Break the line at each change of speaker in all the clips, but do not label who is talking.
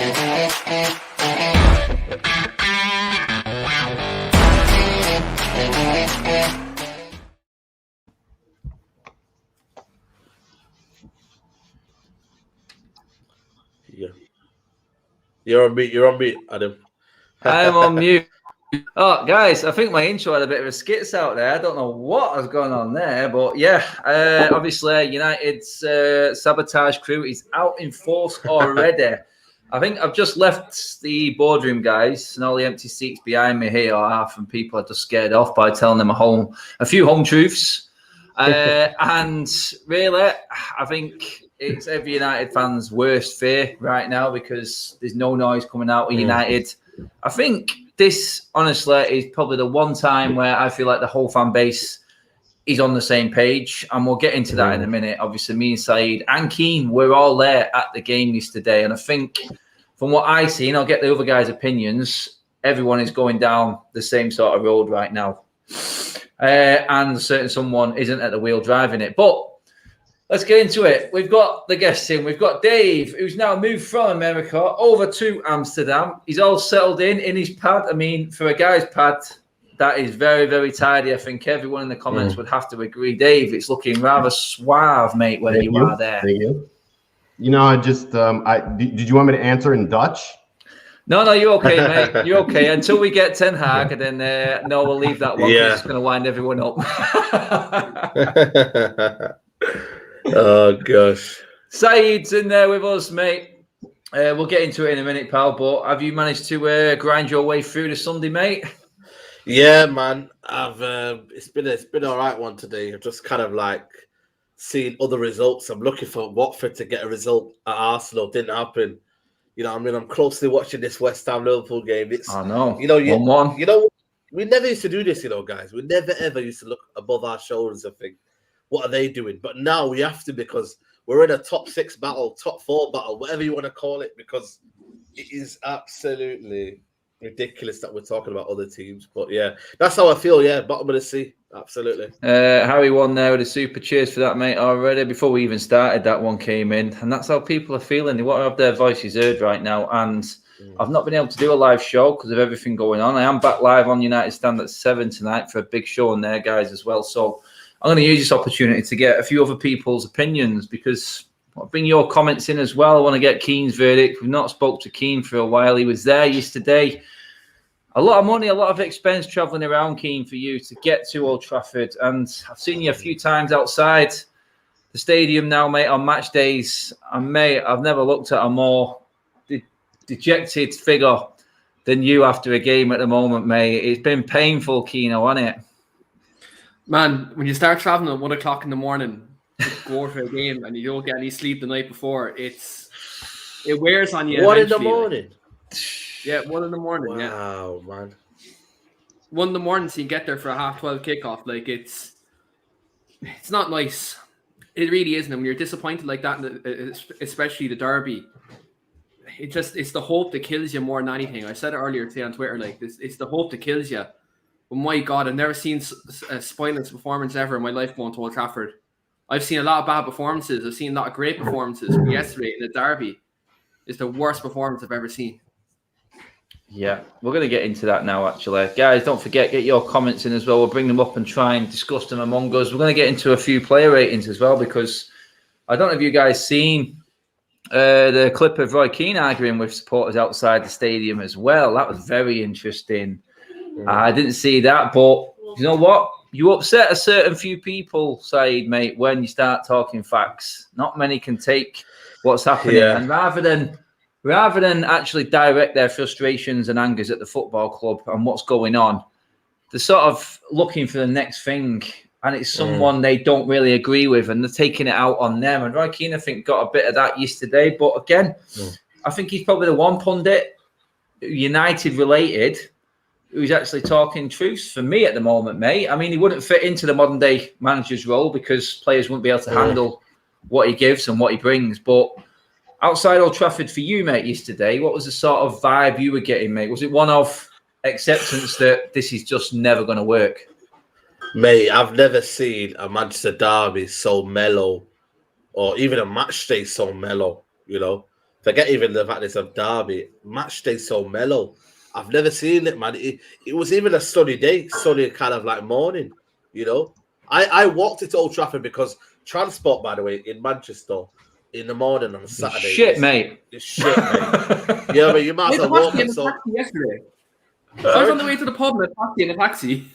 Yeah. You're on mute, Adam.
I'm on mute. Oh, guys, I think my intro had a bit of a skits out there. I don't know what was going on there, but yeah, obviously United's sabotage crew is out in force already. I think I've just left the boardroom, guys, and all the empty seats behind me here are half, and people are just scared off by telling them a few home truths. And really, I think it's every United fan's worst fear right now because there's no noise coming out of United. I think this, honestly, is probably the one time where I feel like the whole fan base is on the same page, and we'll get into that in a minute. Obviously, me and Saeed and Keane, we're all there at the game yesterday, and I think from what I've seen, I'll get the other guys' opinions, everyone is going down the same sort of road right now. And certain someone isn't at the wheel driving it. But let's get into it. We've got the guests in. We've got Dave, who's now moved from America over to Amsterdam. He's all settled in his pad. I mean, for a guy's pad, that is very, very tidy. I think everyone in the comments would have to agree. Dave, it's looking rather suave, mate, where you are there.
Thank you. You know, I just, did you want me to answer in Dutch?
No, you're okay, mate. You're okay. Until we get Ten Hag, and then, no, we'll leave that one. Yeah. It's going to wind everyone up.
Oh, gosh.
Saeed's in there with us, mate. We'll get into it in a minute, pal. But have you managed to grind your way through the Sunday, mate?
Yeah, man. It's been all right one today. I've just kind of like seen other results. I'm looking for Watford to get a result at Arsenal. Didn't happen. You know, I mean, I'm closely watching this West Ham Liverpool game.
I know.
You know,
1-1.
You know, we never used to do this, you know, guys. We never ever used to look above our shoulders and think, what are they doing? But now we have to, because we're in a top 6 battle, top 4 battle, whatever you want to call it, because it is absolutely ridiculous that we're talking about other teams. But yeah, that's how I feel. Yeah, bottom of the sea. Absolutely.
Harry won there with a super cheers for that, mate, already. Before we even started, that one came in. And that's how people are feeling. They want to have their voices heard right now. And I've not been able to do a live show because of everything going on. I am back live on United Stand at 7 tonight for a big show in there, guys, as well. So I'm going to use this opportunity to get a few other people's opinions, because I'll bring your comments in as well. I want to get Keane's verdict. We've not spoke to Keane for a while. He was there yesterday. A lot of money, a lot of expense travelling around, Keane, for you to get to Old Trafford. And I've seen you a few times outside the stadium now, mate, on match days. And, mate, I've never looked at a more dejected figure than you after a game at the moment, mate. It's been painful, Keane, hasn't it?
Man, when you start traveling at 1 o'clock in the morning to go to a game and you don't get any sleep the night before, it wears on you.
1 in the morning?
Yeah, 1 in the morning.
Wow, yeah. Man.
1 in the morning, so you get there for a 12:30 kickoff. Like, it's not nice. It really isn't. And when you're disappointed like that, especially the derby, it's the hope that kills you more than anything. I said it earlier today on Twitter. Like, it's the hope that kills you. But my God, I've never seen a spineless performance ever in my life going to Old Trafford. I've seen a lot of bad performances. I've seen a lot of great performances. But yesterday in the derby is the worst performance I've ever seen.
Yeah, we're going to get into that now, actually. Guys, don't forget, get your comments in as well. We'll bring them up and try and discuss them among us. We're going to get into a few player ratings as well, because I don't know if you guys seen the clip of Roy Keane arguing with supporters outside the stadium as well. That was very interesting. I didn't see that, but you know what? You upset a certain few people, Saeed, mate, when you start talking facts. Not many can take what's happening. Yeah. And rather than actually direct their frustrations and angers at the football club and what's going on, they're sort of looking for the next thing, and it's someone they don't really agree with, and they're taking it out on them. And Roy Keane, I think, got a bit of that yesterday. But again, I think he's probably the one pundit, United-related, who's actually talking truths for me at the moment, mate. I mean, he wouldn't fit into the modern-day manager's role because players wouldn't be able to handle what he gives and what he brings. But outside Old Trafford for you, mate, yesterday, what was the sort of vibe you were getting, mate? Was it one of acceptance that this is just never going to work?
Mate, I've never seen a Manchester derby so mellow, or even a match day so mellow, you know. Forget even the fact it's a derby. Match day so mellow. I've never seen it, man. It was even a sunny day, sunny kind of like morning, you know. I walked it to Old Trafford because transport, by the way, in Manchester in the morning on a Saturday.
Shit, mate.
It's shit, mate. Yeah, but you might as well walk it. So
yesterday. I was on the way to the pub in a taxi.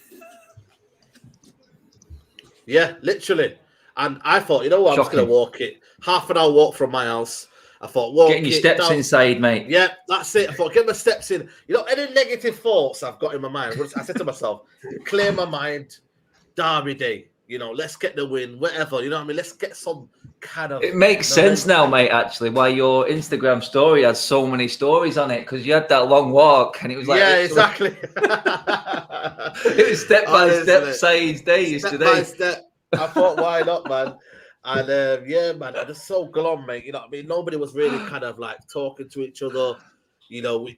Yeah, literally. And I thought, you know what, I'm just going to walk it. Half an hour walk from my house. I thought, walk
getting your steps
down.
inside, mate.
Yeah, that's it. I thought, get my steps in. You know, any negative thoughts I've got in my mind, I said to myself, clear my mind, derby day. You know, let's get the win, whatever. You know what I mean? Let's get some kind of...
It makes sense now, mate, actually, why your Instagram story has so many stories on it, because you had that long walk, and it was like...
Yeah, exactly.
It was step-by-step Saeed's day yesterday.
Step by step. I thought, why not, man? And yeah, man, I'm just so glum, mate. You know what I mean? Nobody was really kind of like talking to each other. You know,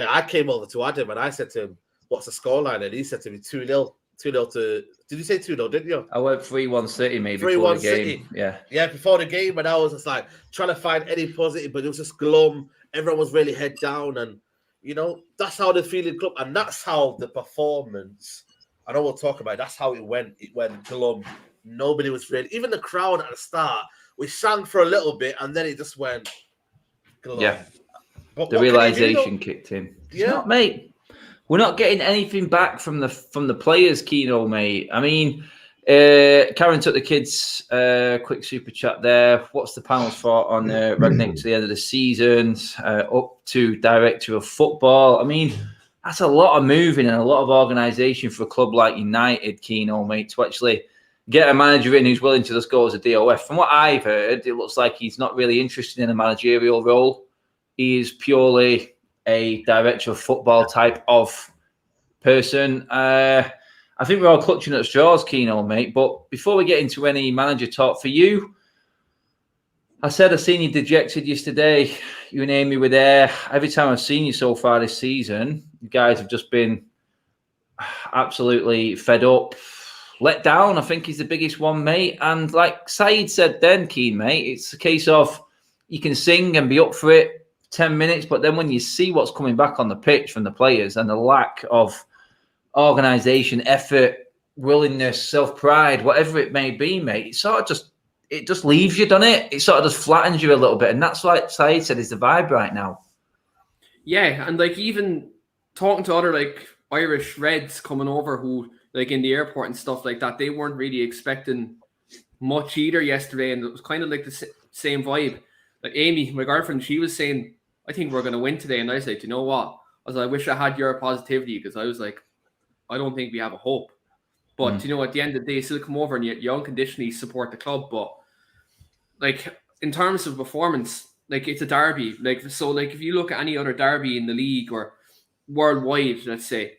I came over to Adam and I said to him, what's the scoreline? And he said to me 2-0. 2-0 to... Did you say 2-0, didn't you?
I went 3-1 City, maybe,
3-1
before the game.
City.
Yeah.
Yeah, before the game. And I was just like trying to find any positive, but it was just glum. Everyone was really head down. And, you know, that's how the feeling club. And that's how the performance... I know we'll talk about it. That's how it went. It went glum. Nobody was really, even the crowd at the start, we sang for a little bit and then it just went glum.
Yeah.
But
the realization kicked in.
Yeah.
Not, mate. We're not getting anything back from the players, Keno, mate. I mean, Karen took the kids quick super chat there. What's the panel's thought on Ragnick to the end of the season? Up to director of football. I mean, that's a lot of moving and a lot of organisation for a club like United, Keno, mate, to actually get a manager in who's willing to just go as a DOF. From what I've heard, it looks like he's not really interested in a managerial role. He is purely a director of football type of person. I think we're all clutching at straws, Keno, mate. But before we get into any manager talk for you, I said I seen you dejected yesterday. You and Amy were there. Every time I've seen you so far this season, you guys have just been absolutely fed up. Let down, I think, is the biggest one, mate. And like Saeed said then, Keen, mate, it's a case of you can sing and be up for it 10 minutes, but then when you see what's coming back on the pitch from the players and the lack of organisation, effort, willingness, self-pride, whatever it may be, mate, it just leaves you, doesn't it? It sort of just flattens you a little bit. And that's what Saeed said is the vibe right now. Yeah,
and like even talking to other like Irish Reds coming over who... like in the airport and stuff like that, they weren't really expecting much either yesterday, and it was kind of like the same vibe. Like Amy, my girlfriend, she was saying, I think we're going to win today, and I said, you know what? I was like, I wish I had your positivity, because I was like, I don't think we have a hope. But, you know, at the end of the day, still come over and you unconditionally support the club. But, like, in terms of performance, like, it's a derby. Like, so, like, if you look at any other derby in the league or worldwide, let's say,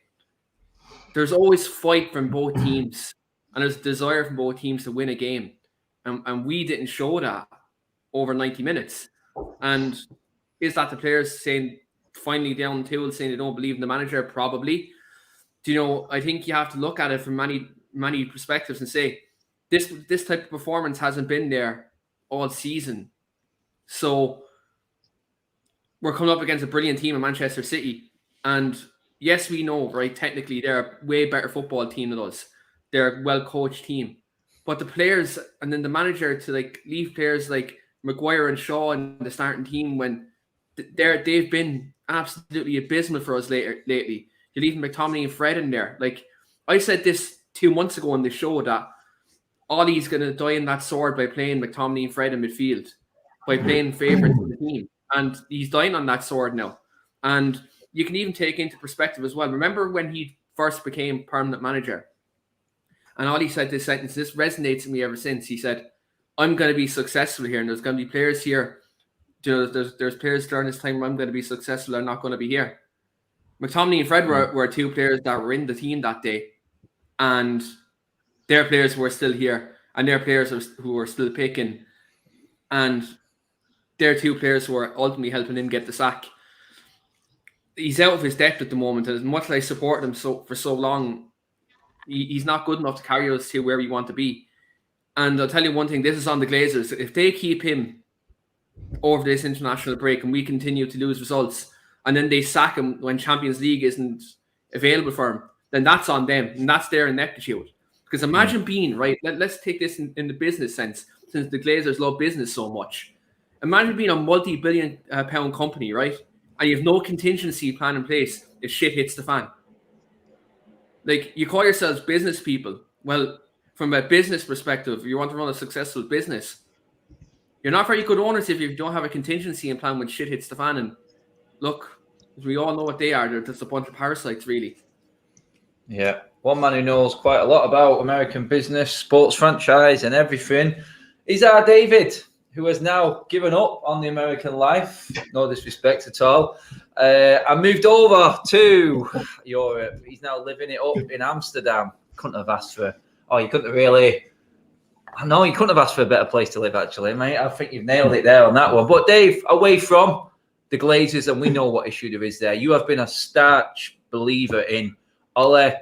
there's always fight from both teams, and there's desire from both teams to win a game. And we didn't show that over 90 minutes. And is that the players saying, finally down the table, saying they don't believe in the manager? Probably. Do you know, I think you have to look at it from many perspectives and say, this type of performance hasn't been there all season. So we're coming up against a brilliant team in Manchester City. And yes, we know, right, technically they're a way better football team than us. They're a well-coached team. But the players, and then the manager to like leave players like Maguire and Shaw in the starting team when they've been absolutely abysmal for us lately. You're leaving McTominay and Fred in there. Like, I said this 2 months ago on the show that Ollie's going to die in that sword by playing McTominay and Fred in midfield, by playing favourites in the team. And he's dying on that sword now. And you can even take into perspective as well. Remember when he first became permanent manager? And Ollie said this sentence, this resonates with me ever since. He said, I'm going to be successful here, and there's going to be players here. You know, there's players during this time where I'm going to be successful, I'm not going to be here. McTominay and Fred were two players that were in the team that day, and their players were still here, and their players who were still picking, and their two players who were ultimately helping him get the sack. He's out of his depth at the moment, and as much as I support him for so long, he's not good enough to carry us to where we want to be. And I'll tell you one thing, this is on the Glazers. If they keep him over this international break and we continue to lose results, and then they sack him when Champions League isn't available for him, then that's on them, and that's their ineptitude. Because imagine being, right, let's take this in the business sense, since the Glazers love business so much. Imagine being a multi-billion pound company, right, and you have no contingency plan in place if shit hits the fan. Like, you call yourselves business people. Well, from a business perspective, you want to run a successful business. You're not very good owners if you don't have a contingency in plan when shit hits the fan. And look, we all know what they are. They're just a bunch of parasites, really.
Yeah. One man who knows quite a lot about American business, sports franchise and everything is our David, who has now given up on the American life. No disrespect at all. And moved over to Europe. He's now living it up in Amsterdam. Couldn't have asked for... Oh, you couldn't have really... No, you couldn't have asked for a better place to live, actually, mate. I think you've nailed it there on that one. But Dave, away from the Glazers, and we know what issue there is there. You have been a starch believer in Ole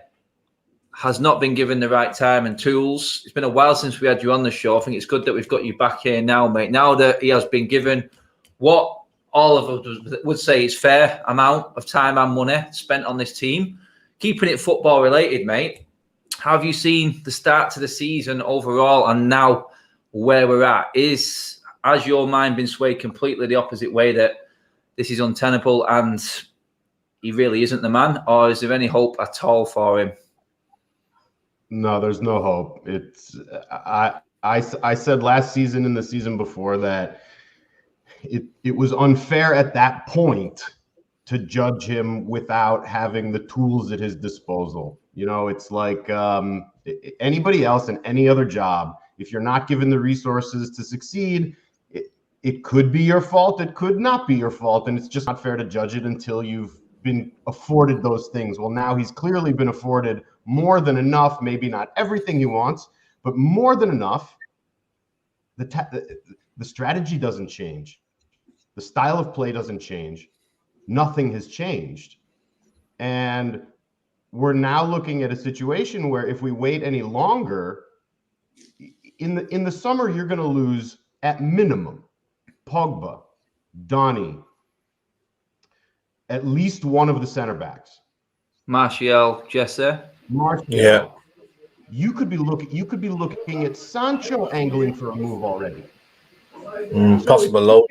has not been given the right time and tools. It's been a while since we had you on the show. I think it's good that we've got you back here now, mate. Now that he has been given what all of us would say is fair amount of time and money spent on this team, keeping it football related, mate. How have you seen the start to the season overall and now where we're at? Has your mind been swayed completely the opposite way that this is untenable and he really isn't the man? Or is there any hope at all for him?
No, there's no hope. It's I said last season and the season before that it was unfair at that point to judge him without having the tools at his disposal. You know, it's like anybody else in any other job, if you're not given the resources to succeed, it could be your fault, it could not be your fault, and it's just not fair to judge it until you've been afforded those things. Well, now he's clearly been afforded more than enough, maybe not everything he wants, but more than enough. The strategy doesn't change. The style of play doesn't change. Nothing has changed. And we're now looking at a situation where if we wait any longer, in the summer, you're going to lose at minimum Pogba, Donny, at least one of the center backs.
Martial, Jesse.
Martial.
Yeah.
You could be looking at Sancho angling for a move already.
Possible low.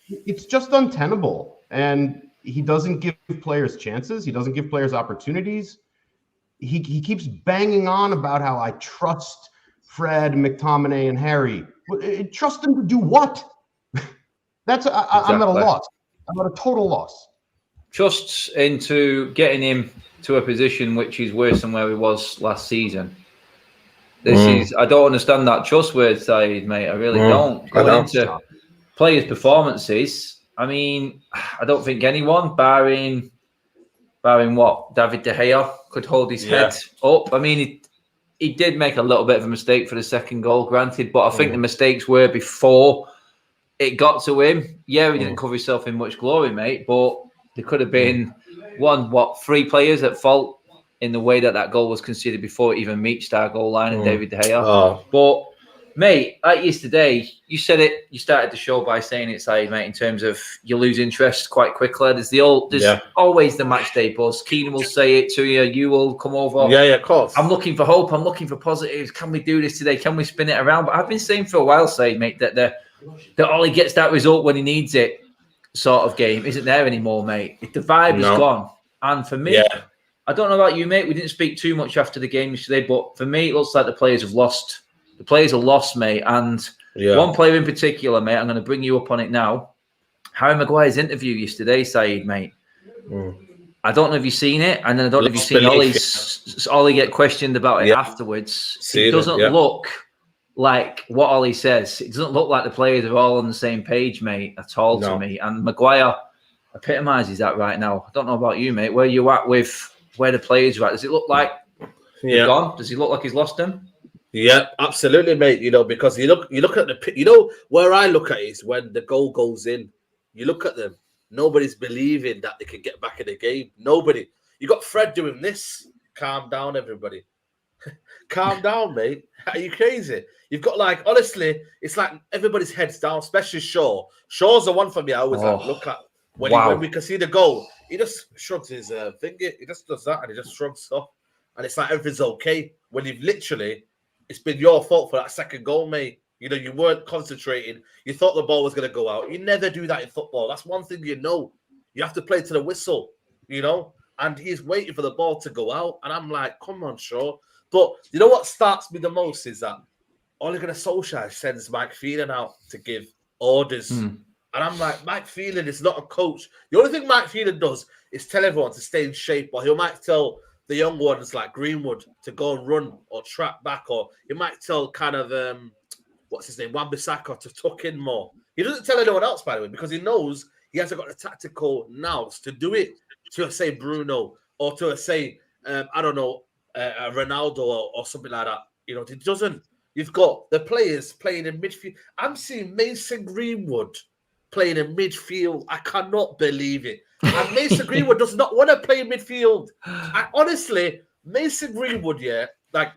It's just untenable. And he doesn't give players chances. He doesn't give players opportunities. He keeps banging on about how I trust Fred, McTominay, and Harry. Trust them to do what? Exactly. I'm at a loss. I'm at a total loss.
Trusts into getting him to a position which is worse than where he was last season. I don't understand that trust word side, mate. I really don't. Going into players' performances, I mean, I don't think anyone, barring what, David De Gea, could hold his head up. I mean, he did make a little bit of a mistake for the second goal, granted, but I think the mistakes were before it got to him. Yeah, he didn't cover himself in much glory, mate, but there could have been three players at fault in the way that goal was considered before it even reached our goal line and David De Gea. But, mate, like yesterday, you said it, you started the show by saying it, Saeed, mate, in terms of you lose interest quite quickly. There's always the match day buzz. Keenan will say it to you. You will come over.
Yeah, of course.
I'm looking for hope. I'm looking for positives. Can we do this today? Can we spin it around? But I've been saying for a while, Saeed, mate, that Ollie gets that result when he needs it sort of game isn't there anymore, mate. The vibe is gone. And for me, I don't know about you, mate. We didn't speak too much after the game yesterday, but for me, it looks like the players have lost. The players are lost, mate. And one player in particular, mate, I'm going to bring you up on it now. Harry Maguire's interview yesterday, Saeed, mate. I don't know if you've seen it, and then I don't know if you've seen Ollie get questioned about it afterwards. It doesn't look like what Ollie says. It doesn't look like the players are all on the same page, mate, at all to me. And Maguire epitomises that right now. I don't know about you, mate. Where you at with where the players are at? Does it look like they're gone? Does he look like he's lost them?
Yeah, absolutely, mate. You know, because you look at the where I look at it is when the goal goes in. You look at them. Nobody's believing that they can get back in the game. Nobody. You got Fred doing this. Calm down, everybody. Calm down, mate. Are you crazy? You've got like, honestly, it's like everybody's heads down, especially Shaw. Shaw's the one for me I always like, look at when we can see the goal. He just shrugs his finger. He just does that and he just shrugs off. And it's like everything's okay. When you've literally, it's been your fault for that second goal, mate. You know, you weren't concentrating. You thought the ball was going to go out. You never do that in football. That's one thing you know. You have to play to the whistle, you know? And he's waiting for the ball to go out. And I'm like, come on, Shaw. But you know what starts me the most is that Ole Gunnar Solskjaer sends Mike Phelan out to give orders. And I'm like, Mike Phelan is not a coach. The only thing Mike Phelan does is tell everyone to stay in shape, or he might tell the young ones like Greenwood to go and run or track back, or he might tell kind of, what's his name, Wan-Bissaka to tuck in more. He doesn't tell anyone else, by the way, because he knows he hasn't got the tactical nous to do it to, say, Bruno or to, say, I don't know, Ronaldo or something like that. You know, it doesn't. You've got the players playing in midfield. I'm seeing Mason Greenwood playing in midfield. I cannot believe it. And Mason Greenwood does not want to play in midfield. Honestly, Mason Greenwood, yeah, like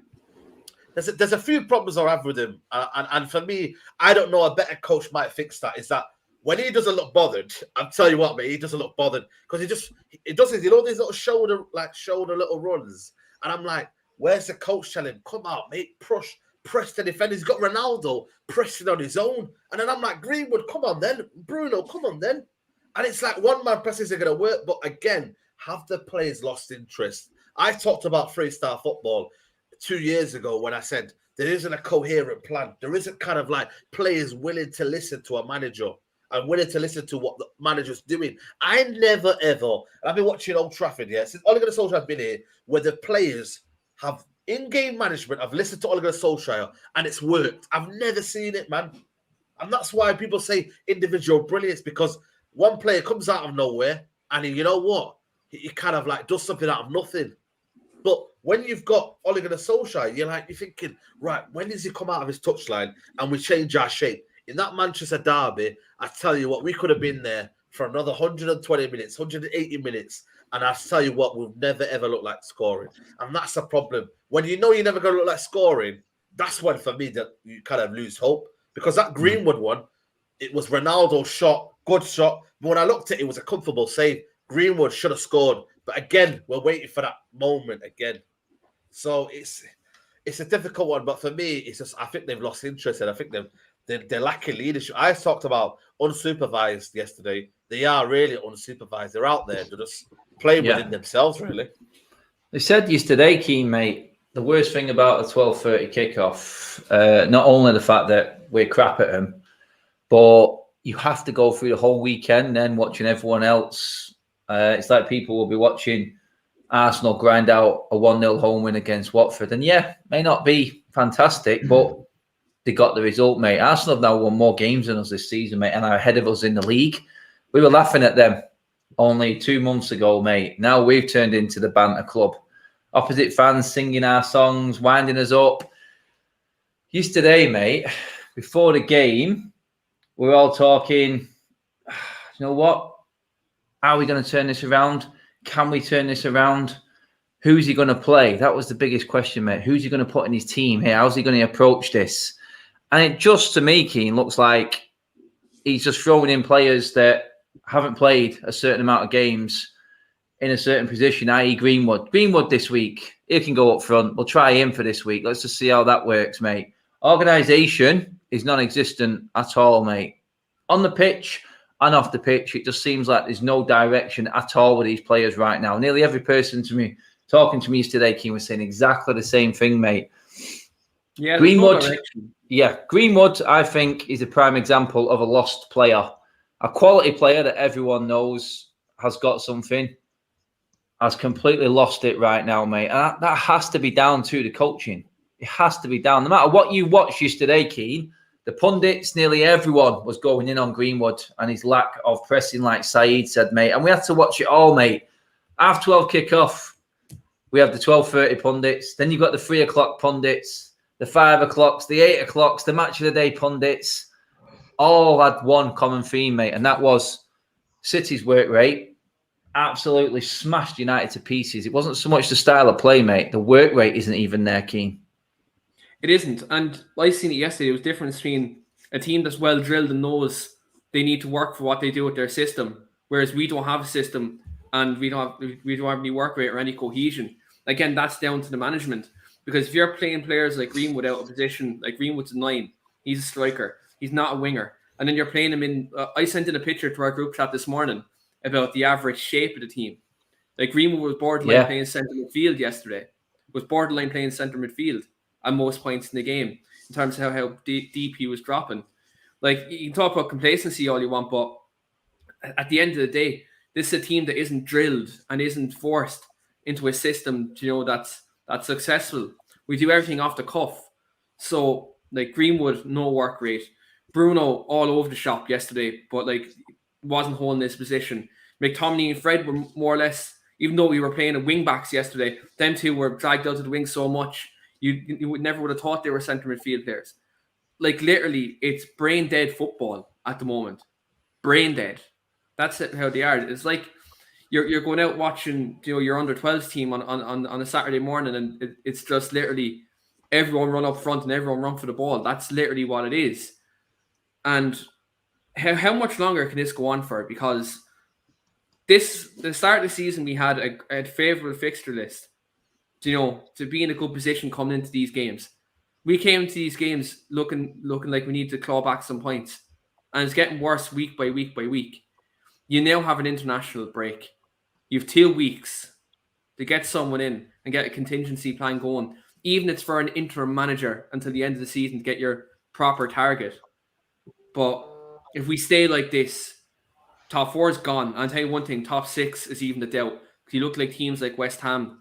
there's a few problems I have with him. And for me, I don't know, a better coach might fix that. Is that when he doesn't look bothered, I'll tell you what, mate, he doesn't look bothered because he does his, you know, these little shoulder little runs. And I'm like, where's the coach telling him, come out, mate, press the defender. He's got Ronaldo pressing on his own. And then I'm like, Greenwood, come on then. Bruno, come on then. And it's like one-man presses are going to work. But again, have the players lost interest? I talked about three-star football 2 years ago when I said there isn't a coherent plan. There isn't kind of like players willing to listen to a manager and willing to listen to what the manager's doing. I never, ever, I've been watching Old Trafford, yeah, since Ole Gunnar Solskjaer has been here, where the players have in-game management. I've listened to Ole Gunnar Solskjaer and it's worked. I've never seen it, man. And that's why people say individual brilliance, because one player comes out of nowhere and you know what? He kind of like does something out of nothing. But when you've got Ole Gunnar Solskjaer, you're thinking, right, when does he come out of his touchline and we change our shape? In that Manchester derby, I tell you what, we could have been there for another 120 minutes, 180 minutes. And I tell you what, we'll never, ever look like scoring. And that's a problem. When you know you're never going to look like scoring, that's when, for me, that you kind of lose hope. Because that Greenwood one, it was Ronaldo's shot, good shot. But when I looked at it, it was a comfortable save. Greenwood should have scored. But again, we're waiting for that moment again. So it's a difficult one. But for me, it's just, I think they've lost interest. And I think they're lacking leadership. I talked about unsupervised yesterday. They are really unsupervised. They're out there. They're just playing within themselves, really.
They said yesterday, Keane, mate, the worst thing about the 12:30 kickoff, not only the fact that we're crap at them, but you have to go through the whole weekend then watching everyone else. It's like people will be watching Arsenal grind out a 1-0 home win against Watford. And yeah, may not be fantastic, but they got the result, mate. Arsenal have now won more games than us this season, mate, and are ahead of us in the league. We were laughing at them only 2 months ago, mate. Now we've turned into the banter club. Opposite fans singing our songs, winding us up. Yesterday, mate, before the game, we were all talking, you know what? How are we going to turn this around? Can we turn this around? Who's he going to play? That was the biggest question, mate. Who's he going to put in his team here? How's he going to approach this? And it just, to me, Keane, looks like he's just throwing in players that haven't played a certain amount of games in a certain position, i.e. Greenwood. Greenwood this week, he can go up front. We'll try him for this week. Let's just see how that works, mate. Organisation is non-existent at all, mate. On the pitch and off the pitch, it just seems like there's no direction at all with these players right now. Nearly every person talking to me today, Keane, was saying exactly the same thing, mate.
Yeah,
Greenwood, I think, is a prime example of a lost player. A quality player that everyone knows has got something, has completely lost it right now, mate. And that has to be down to the coaching. It has to be down. No matter what you watched yesterday, Keane, the pundits, nearly everyone was going in on Greenwood and his lack of pressing, like Saeed said, mate. And we had to watch it all, mate. Half 12 kickoff, we have the 12:30 pundits. Then you've got the 3 o'clock pundits, the 5 o'clocks, the 8 o'clocks, the match of the day pundits. All had one common theme, mate, and that was City's work rate absolutely smashed United to pieces. It wasn't so much the style of play, mate. The work rate isn't even there, Keane.
It isn't. And I seen it yesterday. It was different between a team that's well drilled and knows they need to work for what they do with their system, whereas we don't have a system and we don't have any work rate or any cohesion. Again, that's down to the management. Because if you're playing players like Greenwood out of position, like Greenwood's a 9, he's a striker, he's not a winger. And then you're playing him in. I sent in a picture to our group chat this morning about the average shape of the team. Like Greenwood was borderline playing centre midfield yesterday. Was borderline playing centre midfield at most points in the game in terms of how deep he was dropping. Like, you can talk about complacency all you want, but at the end of the day, this is a team that isn't drilled and isn't forced into a system, that's successful. We do everything off the cuff. So, like, Greenwood, no work rate. Bruno all over the shop yesterday, but wasn't holding his position. McTominay and Fred were more or less, even though we were playing at wing backs yesterday, them two were dragged out of the wing so much you would never would have thought they were centre midfield players. Like, literally, it's brain dead football at the moment. Brain dead. That's how they are. It's like you're going out watching your under 12s team on a Saturday morning, and it's just literally everyone run up front and everyone run for the ball. That's literally what it is. And how much longer can this go on for? Because the start of the season, we had a favourable fixture list, to be in a good position coming into these games. We came into these games looking like we need to claw back some points, and it's getting worse week by week by week. You now have an international break. You have 2 weeks to get someone in and get a contingency plan going, even if it's for an interim manager until the end of the season to get your proper target. But if we stay like this, top 4 is gone. I'll tell you one thing, top 6 is even a doubt. You look like teams like West Ham,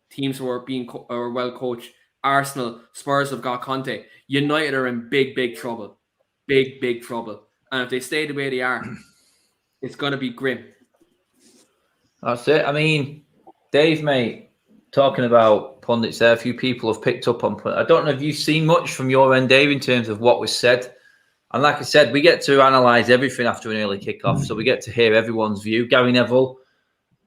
teams who are are well coached. Arsenal, Spurs have got Conte. United are in big, big trouble. Big, big trouble. And if they stay the way they are, it's going to be grim.
That's it. I mean, Dave, mate, talking about pundits there, a few people have picked up on. I don't know if you've seen much from your end, Dave, in terms of what was said. And like I said, we get to analyse everything after an early kickoff, so we get to hear everyone's view. Gary Neville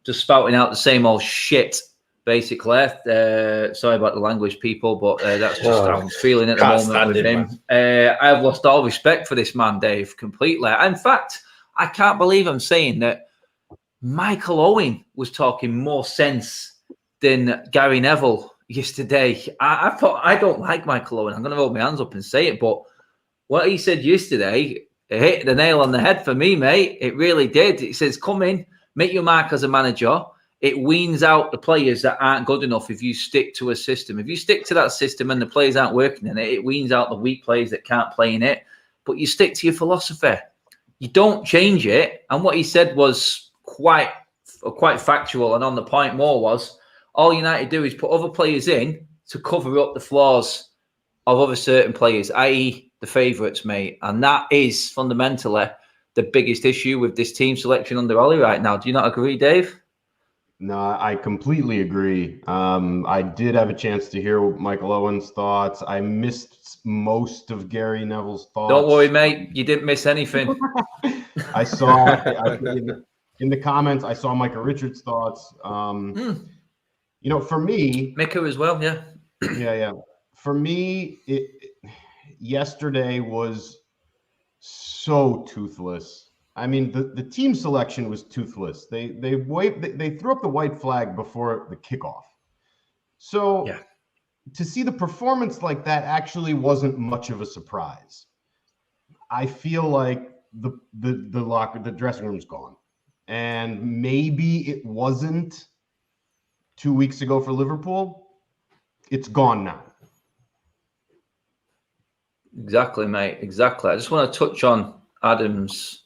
just spouting out the same old shit, basically. Sorry about the language, people, but that's just how I'm feeling at the moment with him. I've lost all respect for this man, Dave, completely. In fact, I can't believe I'm saying that Michael Owen was talking more sense than Gary Neville yesterday. I thought, I don't like Michael Owen. I'm going to hold my hands up and say it, but what he said yesterday, it hit the nail on the head for me, mate. It really did. It says, come in, make your mark as a manager. It weans out the players that aren't good enough if you stick to a system. If you stick to that system and the players aren't working in it, it weans out the weak players that can't play in it. But you stick to your philosophy. You don't change it. And what he said was quite factual and on the point more was, all United do is put other players in to cover up the flaws of other certain players, i.e., the favourites, mate. And that is fundamentally the biggest issue with this team selection under Ollie right now. Do you not agree, Dave?
No, I completely agree. I did have a chance to hear Michael Owen's thoughts. I missed most of Gary Neville's thoughts.
Don't worry, mate. You didn't miss anything.
I saw in the comments, I saw Micah Richards' thoughts. For me...
Micah as well, yeah.
Yeah. For me, yesterday was so toothless. I mean, the team selection was toothless. They threw up the white flag before the kickoff. So to see the performance like that actually wasn't much of a surprise. I feel like the dressing room's gone. And maybe it wasn't 2 weeks ago for Liverpool. It's gone now.
Exactly, mate. Exactly. I just want to touch on Adam's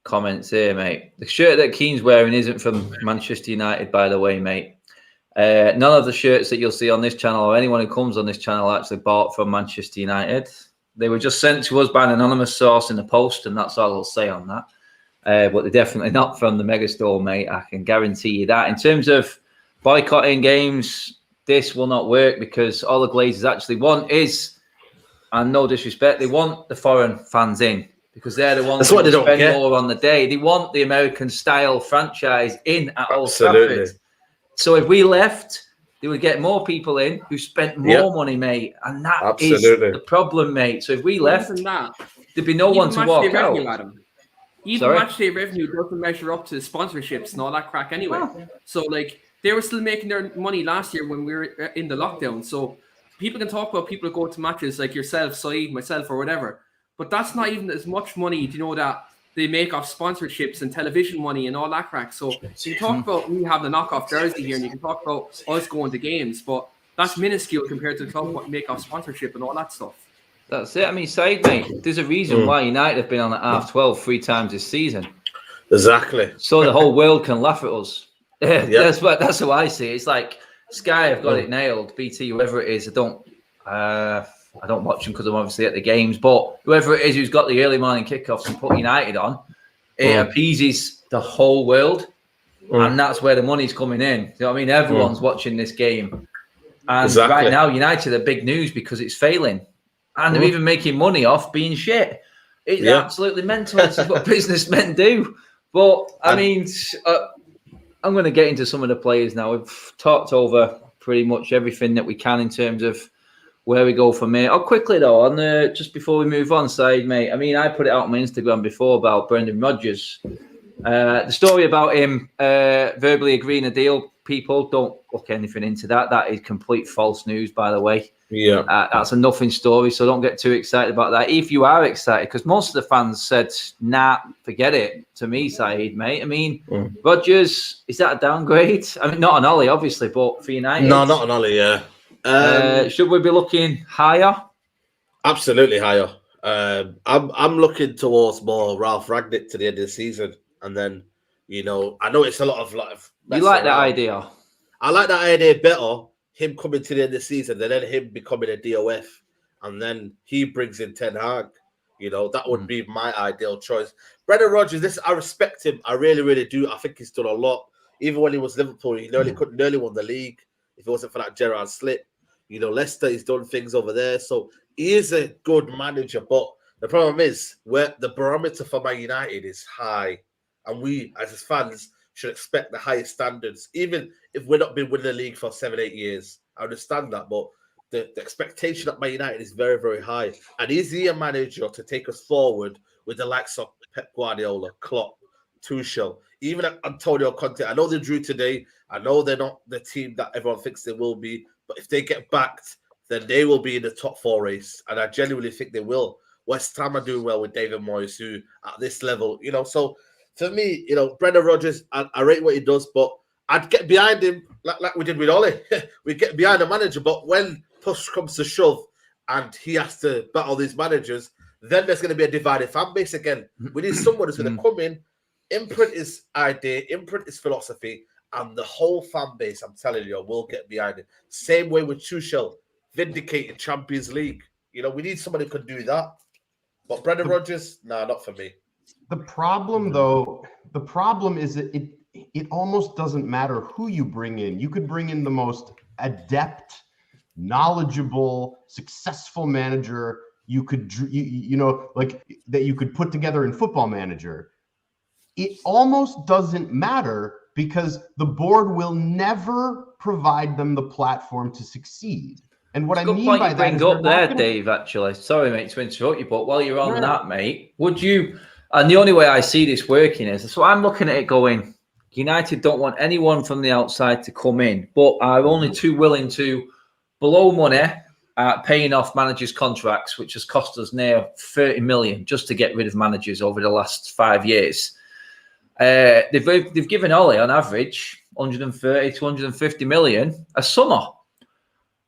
comments here, mate. The shirt that Keane's wearing isn't from Manchester United, by the way, mate. None of the shirts that you'll see on this channel or anyone who comes on this channel actually bought from Manchester United. They were just sent to us by an anonymous source in the post, and that's all I'll say on that. But they're definitely not from the megastore, mate. I can guarantee you that. In terms of boycotting games, this will not work because all the Glazers actually want is, and no disrespect, they want the foreign fans in. because they're the ones
That's
who
what they don't
spend
get.
more on the day. They want the American-style franchise in at Old
Absolutely.
Trafford. So if we left, they would get more people in who spent more money, mate. And that is the problem, mate. So if we left, there'd be no one to walk out.
Even match day revenue doesn't measure up to sponsorships and all that crack anyway.
Oh.
So, like, they were still making their money last year when we were in the lockdown. So people can talk about people who go to matches like yourself, Saeed, myself, or whatever. But that's not even as much money, that they make off sponsorships and television money and all that crack. So you can talk about me having a knockoff jersey here, and you can talk about us going to games, but that's minuscule compared to the club make off sponsorship and all that stuff.
That's it. I mean, Saeed, mate, there's a reason why United have been on at half 12 3 times this season.
Exactly.
So the whole world can laugh at us. That's how I see it. It's like Sky have got it nailed. BT, whoever it is, I don't watch them because I'm obviously at the games. But whoever it is who's got the early morning kickoffs and put United on, it appeases the whole world, and that's where the money's coming in. You know what I mean? Everyone's watching this game, and right now United are big news because it's failing. And they're even making money off being shit. It's absolutely mental. This is what businessmen do. But, I mean, I'm going to get into some of the players now. We've talked over pretty much everything that we can in terms of where we go from here. Oh, quickly, though, just before we move on, Saeed, mate. I mean, I put it out on my Instagram before about Brendan Rodgers. The story about him verbally agreeing a deal, people don't look anything into that. That is complete false news, by the way.
Yeah,
that's a nothing story, so don't get too excited about that. If you are excited, because most of the fans said, nah, forget it, to me, Saeed, mate. I mean, Rodgers, is that a downgrade? I mean, not an Ollie, obviously, but for United.
No, not an Ollie, yeah.
Should we be looking higher?
Absolutely higher. I'm looking towards more Ralph Ragnick to the end of the season. And then, I know it's a lot of
you like that idea?
I like that idea better. Him coming to the end of the season, and then him becoming a DOF, and then he brings in Ten Hag. That would be my ideal choice. Brendan Rodgers, I respect him. I really, really do. I think he's done a lot. Even when he was Liverpool, he nearly won the league if it wasn't for that Gerrard slip. Leicester, he's done things over there. So he is a good manager. But the problem is where the barometer for Man United is high. And we, as his fans, should expect the highest standards, even if we're not been winning the league for 7-8 years. I understand that, but the expectation at Man United is very, very high. And is he a manager to take us forward with the likes of Pep Guardiola, Klopp, Tuchel, even Antonio Conte? I know they drew today. I know they're not the team that everyone thinks they will be, but if they get backed, then they will be in the top 4 race. And I genuinely think they will. West Ham are doing well with David Moyes, who at this level, so for me, Brendan Rodgers, I rate what he does, but I'd get behind him like we did with Ollie. We get behind the manager, but when push comes to shove and he has to battle these managers, then there's going to be a divided fan base again. We need someone who's going to come in, imprint his idea, imprint his philosophy, and the whole fan base, I'm telling you, will get behind it. Same way with Tuchel, vindicating Champions League. We need someone who can do that. But Brendan Rodgers, nah, not for me.
The problem, though, is that it almost doesn't matter who you bring in. You could bring in the most adept, knowledgeable, successful manager you could, that you could put together in Football Manager. It almost doesn't matter because the board will never provide them the platform to succeed. And what I mean by that
bring up there, Dave, actually. Sorry, mate, to interrupt you, but while you're on that, mate, would you... And the only way I see this working is, so I'm looking at it going, United don't want anyone from the outside to come in, but are only too willing to blow money at paying off managers' contracts, which has cost us near 30 million just to get rid of managers over the last 5 years. They've given Ollie, on average, 130 to 150 million a summer.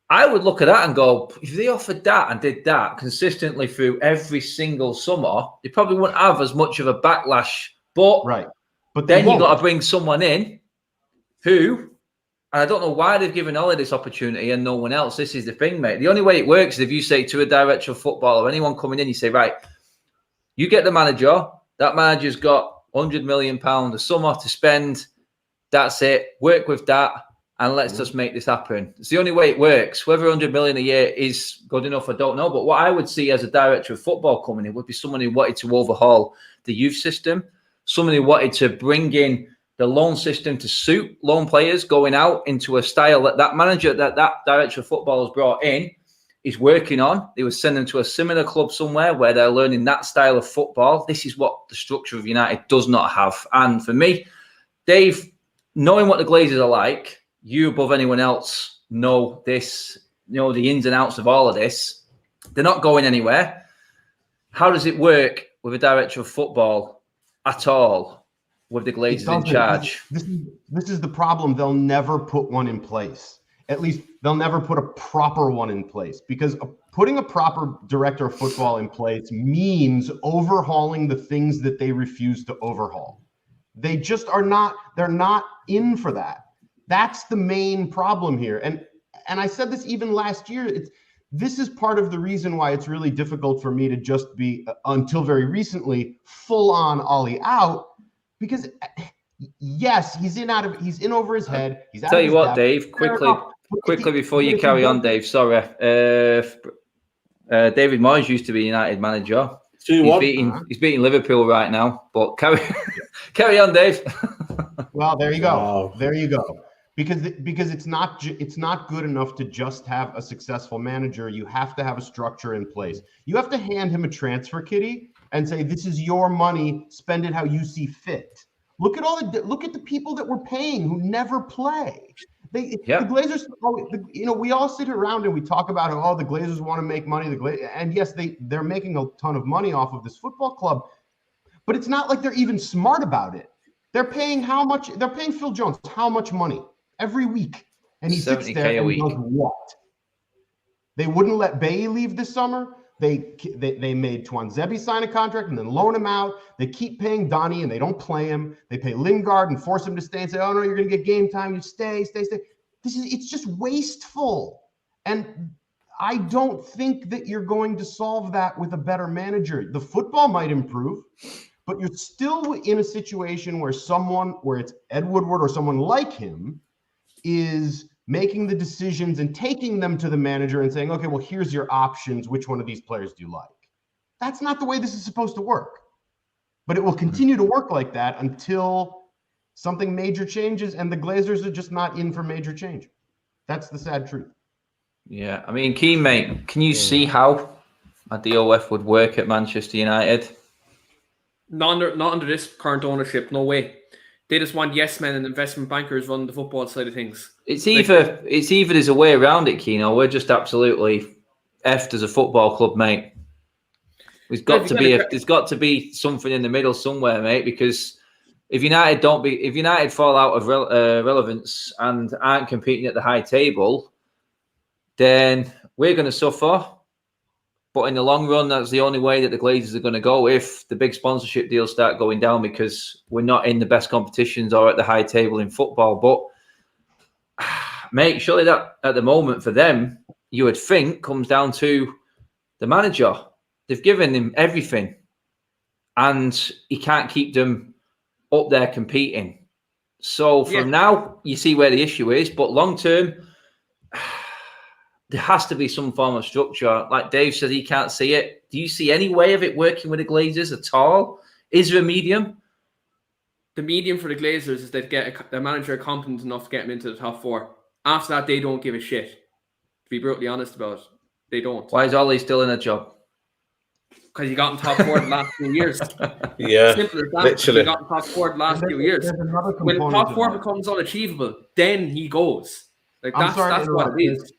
I would look at that and go, if they offered that and did that consistently through every single summer, they probably wouldn't have as much of a backlash. But then you've got to bring someone in who, and I don't know why they've given Ollie this opportunity and no one else. This is the thing, mate. The only way it works is if you say to a director of football or anyone coming in, you say, right, you get the manager. That manager's got £100 million a summer to spend. That's it. Work with that. and let's just make this happen. It's the only way it works. Whether 100 million a year is good enough, I don't know. But what I would see as a director of football coming in would be someone who wanted to overhaul the youth system, someone who wanted to bring in the loan system to suit loan players going out into a style that manager, that director of football has brought in, is working on. They would send them to a similar club somewhere where they're learning that style of football. This is what the structure of United does not have. And for me, Dave, knowing what the Glazers are like, you above anyone else know this, the ins and outs of all of this. They're not going anywhere. How does it work with a director of football at all with the Glazers in charge?
This is the problem. They'll never put one in place. At least they'll never put a proper one in place, because putting a proper director of football in place means overhauling the things that they refuse to overhaul. They just are not, they're not in for that. That's the main problem here. And I said this even last year. This is part of the reason why it's really difficult for me to just be, until very recently, full on Ollie out, because yes, he's in over his head. He's out
Tell
of
you
his
what,
depth.
Dave, quickly before you carry on, Dave. Sorry, David Moyes used to be United manager. He's beating Liverpool right now. But carry on, Dave.
Well, there you go. Wow. There you go. Because it's not good enough to just have a successful manager. You have to have a structure in place. You have to hand him a transfer kitty and say, "This is your money. Spend it how you see fit." Look at the people that we're paying who never play. The Glazers, we all sit around and we talk about how the Glazers want to make money. And yes, they're making a ton of money off of this football club, but it's not like they're even smart about it. They're paying how much? They're paying Phil Jones how much money every week, and he sits there and does what? They wouldn't let Bailly leave this summer. They made Twanzebe sign a contract and then loan him out. They keep paying Donnie and they don't play him. They pay Lingard and force him to stay and say, "Oh no, you're going to get game time. You stay." It's just wasteful. And I don't think that you're going to solve that with a better manager. The football might improve, but you're still in a situation where it's Ed Woodward or someone like him is making the decisions and taking them to the manager and saying, "Okay, well, here's your options. Which one of these players do you like?" That's not the way this is supposed to work. But it will continue to work like that until something major changes, and the Glazers are just not in for major change. That's the sad truth.
Yeah, I mean, Keen, mate, can you see how a DOF would work at Manchester United?
Not under this current ownership, no way. They just want yes men and investment bankers running the football side of things.
It's either there's a way around it, Keno. We're just absolutely effed as a football club, mate. There's got to be something in the middle somewhere, mate. Because if United fall out of relevance and aren't competing at the high table, then we're going to suffer. But in the long run, that's the only way that the Glazers are going to go if the big sponsorship deals start going down, because we're not in the best competitions or at the high table in football. But, mate, surely that at the moment for them, you would think, comes down to the manager. They've given him everything, and he can't keep them up there competing. So from now, you see where the issue is. But long term, there has to be some form of structure. Like Dave says, he can't see it. Do you see any way of it working with the Glazers at all? Is there a medium?
The medium for the Glazers is they'd get their manager competent enough to get them into the top four. After that, they don't give a shit. To be brutally honest about it, they don't.
Why is Ollie still in a job?
Because he got in top four the last few years.
Yeah,
simple as that.
literally.
He got in top four the last few years. When top four becomes unachievable, then he goes. Like that's what it is.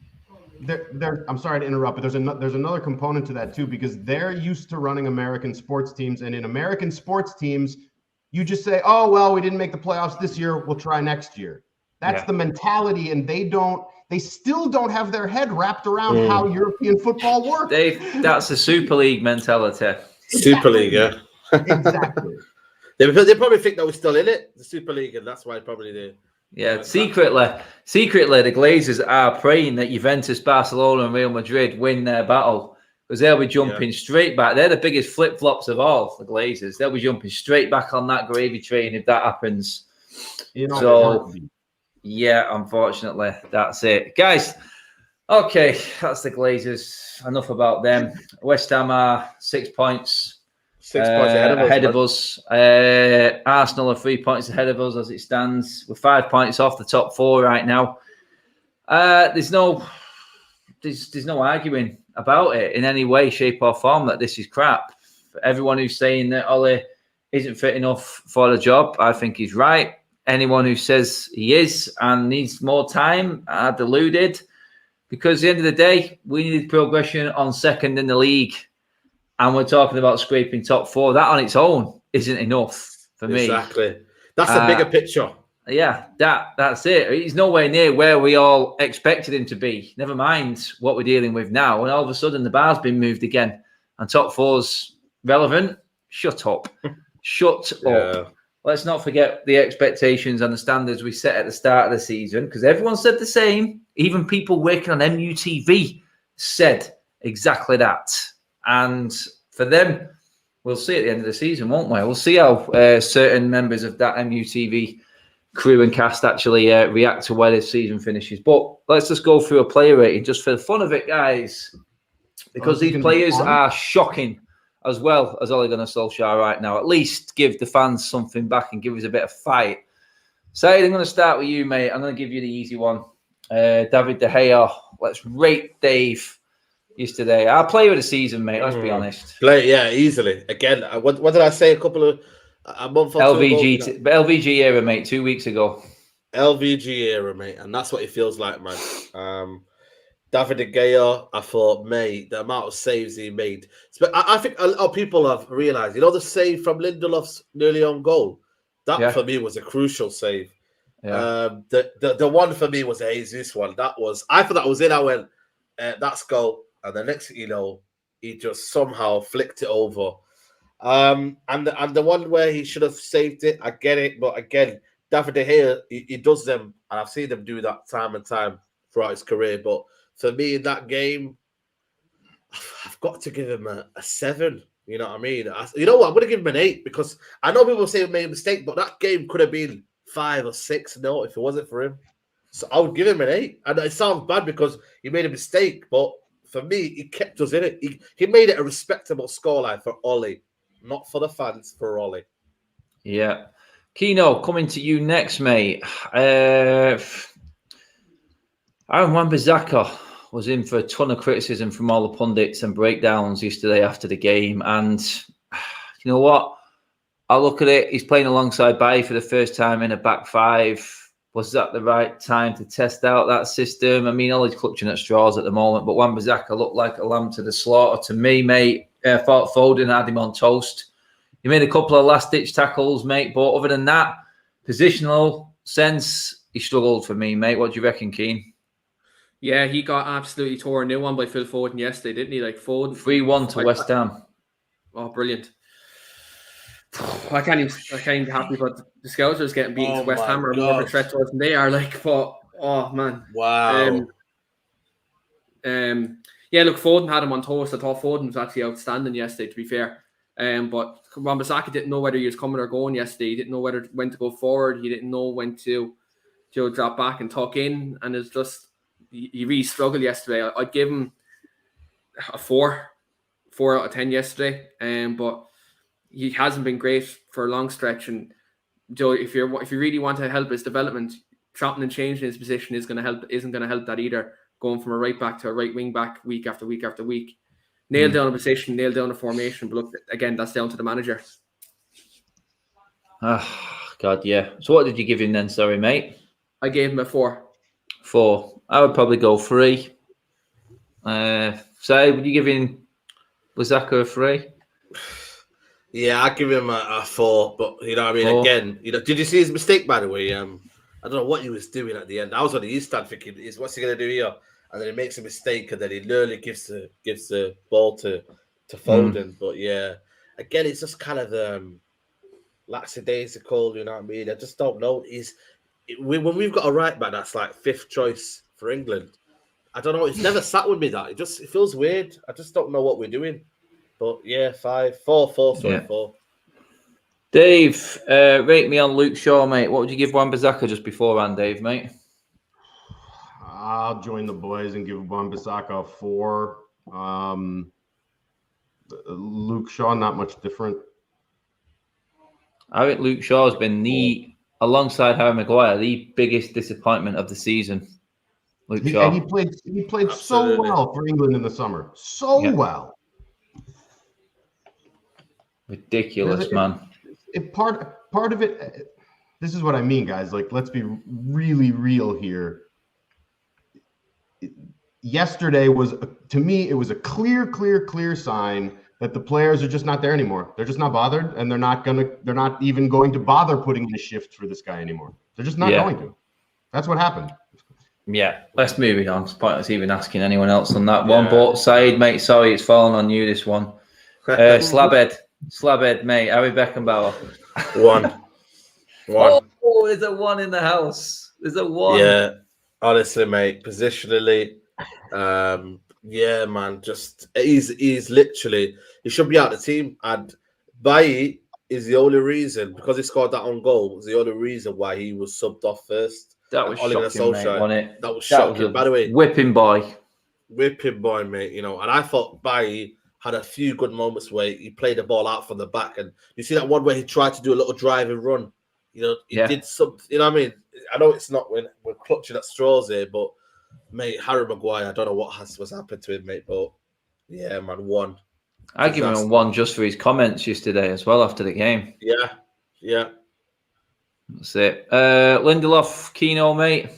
I'm sorry to interrupt, but there's another component to that too, because they're used to running American sports teams, and in American sports teams, you just say, "Oh well, we didn't make the playoffs this year. We'll try next year." That's the mentality, and they still don't have their head wrapped around how European football works.
That's a Super League mentality.
Super League, yeah.
Exactly.
They probably think that we're still in it, the Super League, and that's why probably they.
Yeah, secretly, the Glazers are praying that Juventus, Barcelona, and Real Madrid win their battle, because they'll be jumping straight back. They're the biggest flip-flops of all, the Glazers. They'll be jumping straight back on that gravy train if that happens. Yeah, unfortunately, that's it, guys. Okay, that's the Glazers. Enough about them. West Ham are 6 points
6 points ahead of us.
Arsenal are 3 points ahead of us as it stands. We're 5 points off the top four right now. There's no arguing about it in any way, shape, or form that this is crap. Everyone who's saying that Ollie isn't fit enough for the job, I think he's right. Anyone who says he is and needs more time are deluded. Because at the end of the day, we needed progression on second in the league. And we're talking about scraping top four. That on its own isn't enough for me.
Exactly. That's the bigger picture.
Yeah, that's it. He's nowhere near where we all expected him to be. Never mind what we're dealing with now. And all of a sudden, the bar's been moved again. And top four's relevant. Shut up. Shut up. Let's not forget the expectations and the standards we set at the start of the season, because everyone said the same. Even people working on MUTV said exactly that. And for them, we'll see at the end of the season, won't we? We'll see how certain members of that MUTV crew and cast actually react to where this season finishes. But let's just go through a player rating just for the fun of it, guys, because these players are shocking as well as Ole Gunnar Solskjaer right now. At least give the fans something back and give us a bit of fight. Saeed, I'm going to start with you, mate. I'm going to give you the easy one. David De Gea. Let's rate Dave yesterday. Our player of the season, mate. Let's be honest.
Yeah, easily. Again, what did I say? A month or
LVG,
two ago?
LVG era, mate. 2 weeks ago.
LVG era, mate, and that's what it feels like, man. David De Gea, I thought, mate, the amount of saves he made. I think a lot of people have realised, the save from Lindelof's nearly on goal. That for me was a crucial save. Yeah. The one for me was a Jesus one. I thought that was in. I went, that's goal. And the next thing you know, he just somehow flicked it over. And the one where he should have saved it, I get it. But again, David De Gea, he does them. And I've seen him do that time and time throughout his career. But for me in that game, I've got to give him a 7. You know what I mean? You know what? I'm going to give him an 8 because I know people say he made a mistake, but that game could have been 5 or 6 if it wasn't for him. So I would give him an 8. And it sounds bad because he made a mistake, but for me, he kept us in it. He made it a respectable scoreline for Ollie, not for the fans, for Ollie.
Yeah. Keno, coming to you next, mate. Aaron Wan-Bissaka was in for a ton of criticism from all the pundits and breakdowns yesterday after the game. And you know what? I look at it. He's playing alongside Bailly for the first time in a back five. Was that the right time to test out that system? I mean, Ollie's clutching at straws at the moment, but Wan-Bissaka looked like a lamb to the slaughter to me, mate. Thought Foden had him on toast. He made a couple of last-ditch tackles, mate, but other than that, positional sense, he struggled for me, mate. What do you reckon, Keane?
Yeah, he got absolutely tore a new one by Phil Foden yesterday, didn't he? Like Foden
3-1 to West Ham.
Oh, brilliant! I can't even be happy about the Scousers getting beaten. To West Ham are more of a threat to us than they are. Like, but oh man,
wow.
Yeah, look, Foden had him on toast. I thought Foden was actually outstanding yesterday, to be fair. But Wan-Bissaka didn't know whether he was coming or going yesterday. He didn't know when to go forward. He didn't know when to drop back and tuck in. And it's just he really struggled yesterday. I'd give him a 4 out of 10 yesterday. But he hasn't been great for a long stretch. And Joe, if you really want to help his development, chopping and changing his position isn't going to help that either. Going from a right back to a right wing back week after week after week. Nail down a position, nail down a formation. But look, again, that's down to the manager.
Oh, God, yeah. So what did you give him then? Sorry, mate.
I gave him a 4.
4. I would probably go 3. So would you give him Wan-Bissaka a 3?
Yeah, I'd give him a 4. But, you know what I mean?
4.
Again, did you see his mistake, by the way? I don't know what he was doing at the end. I was on the East stand thinking, what's he going to do here? And then he makes a mistake, and then he literally gives the ball to Foden. But yeah, again, it's just kind of lackadaisical. You know what I mean? I just don't know. When we've got a right back that's like 5th choice for England, I don't know. It's never sat with me that it feels weird. I just don't know what we're doing. But yeah, 4.
Dave, rate me on Luke Shaw, mate. What would you give Wan-Bissaka just beforehand, Dave, mate?
I'll join the boys and give Wan-Bissaka a 4. Luke Shaw, not much different.
I think Luke Shaw has been alongside Harry Maguire, the biggest disappointment of the season. Luke Shaw.
And he played so well for England in the summer. So well.
Ridiculous, man.
Part of it, this is what I mean, guys. Like, let's be really real here. Yesterday was, to me, it was a clear sign that the players are just not there anymore. They're just not bothered, and they're not even going to bother putting in a shift for this guy anymore. They're just not going to. That's what happened.
Yeah, let's move it on. It's pointless even asking anyone else on that one. But Saeed, mate, sorry, it's fallen on you, this one. Slabhead, mate. Harry Beckenbauer.
1.
Oh, there's a 1 in the house. There's a 1.
Yeah, honestly, mate. Positionally, yeah, man. Just he's literally he should be out of the team. And Bailly is the only reason, because he scored that on goal, was the only reason why he was subbed off first.
That was shocking, mate, wasn't it?
That was shocking. By the way,
whipping boy,
mate. You know, and I thought Bailly had a few good moments where he played the ball out from the back, and you see that one where he tried to do a little drive and run. You know, he did something. You know what I mean? I know it's not when we're clutching at straws here, but mate, Harry Maguire, I don't know what's happened to him, mate. But yeah, man, 1.
I give him a 1 just for his comments yesterday as well after the game.
Yeah.
That's it. Lindelof, Keno, mate.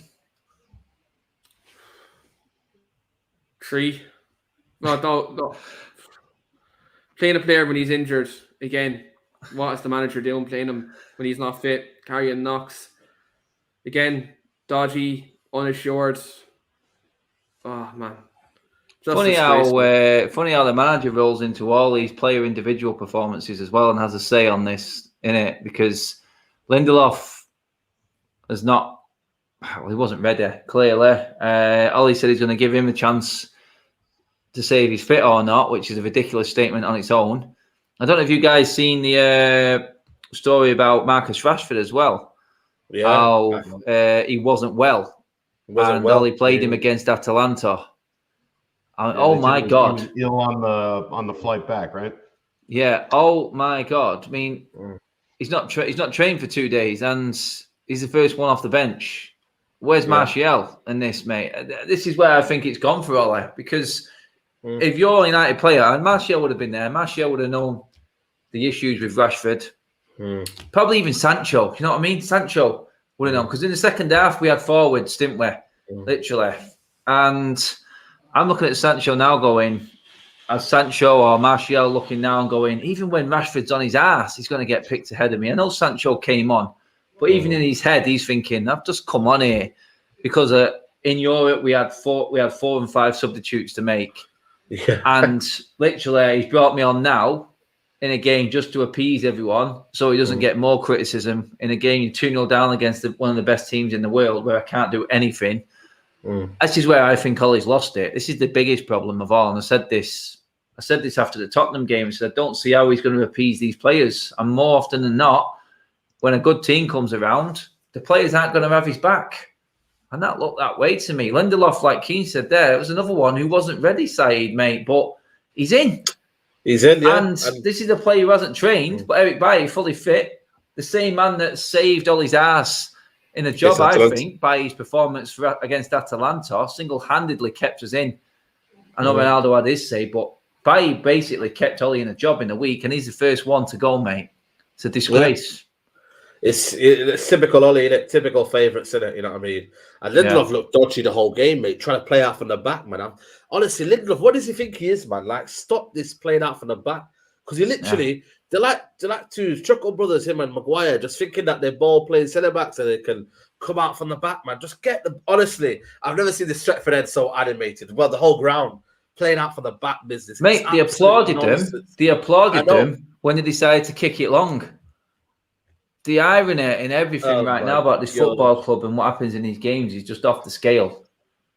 3. No. Playing a player when he's injured, again, what is the manager doing playing him when he's not fit, carrying knocks? Again, dodgy, unassured. Oh, man.
Funny how the manager rolls into all these player individual performances as well and has a say on this, innit? Because Lindelof has not, well, he wasn't ready, clearly. Ollie said he's going to give him a chance to say if he's fit or not, which is a ridiculous statement on its own. I don't know if you guys seen the story about Marcus Rashford as well. Yeah, how he wasn't well. Ollie played him against Atalanta. Oh my God!
He was ill on the flight back, right?
Yeah. Oh my God! I mean, he's not trained for 2 days, and he's the first one off the bench. Where's Martial in this, mate? This is where I think it's gone for Ollie, because if you're a United player, and Martial would have been there, Martial would have known the issues with Rashford. Probably even Sancho. You know what I mean? Sancho would have known, because in the second half we had forwards, didn't we? Literally, and I'm looking at Sancho now going, as Sancho or Martial looking now and going, even when Rashford's on his ass, he's going to get picked ahead of me. I know Sancho came on, but even in his head, he's thinking, I've just come on here because in Europe we had 4 and 5 substitutes to make. Yeah. And literally he's brought me on now in a game just to appease everyone so he doesn't get more criticism. In a game you're 2-0 down against one of the best teams in the world where I can't do anything. This is where I think Ollie's lost it. This is the biggest problem of all. And I said this after the Tottenham game. I said, I don't see how he's going to appease these players. And more often than not, when a good team comes around, the players aren't going to have his back. And that looked that way to me. Lindelof, like Keane said there, it was another one who wasn't ready, Saeed, mate, but he's in.
He's in, yeah.
And this is a player who hasn't trained, but Eric Bailly, fully fit. The same man that saved Ollie's ass in a job, I think, by his performance against Atalanta, single-handedly kept us in. I know Ronaldo had his say, but Bailly basically kept Ollie in a job in a week, and he's the first one to go, mate. It's a disgrace.
Yeah. It's typical Ollie, innit? Typical favourites, innit? You know what I mean? And Lindelof looked dodgy the whole game, mate, trying to play out from the back, man. Honestly, Lindelof, what does he think he is, man? Like, stop this playing out from the back. Because he literally... They like two Chuckle brothers, him and Maguire, just thinking that they're ball playing centre backs and they can come out from the back, man. Just get them. Honestly, I've never seen the Stretford end so animated. Well, the whole ground playing out from the back business.
Mate, they applauded them. They applauded them when they decided to kick it long. The irony in everything now about this football club and what happens in these games is just off the scale.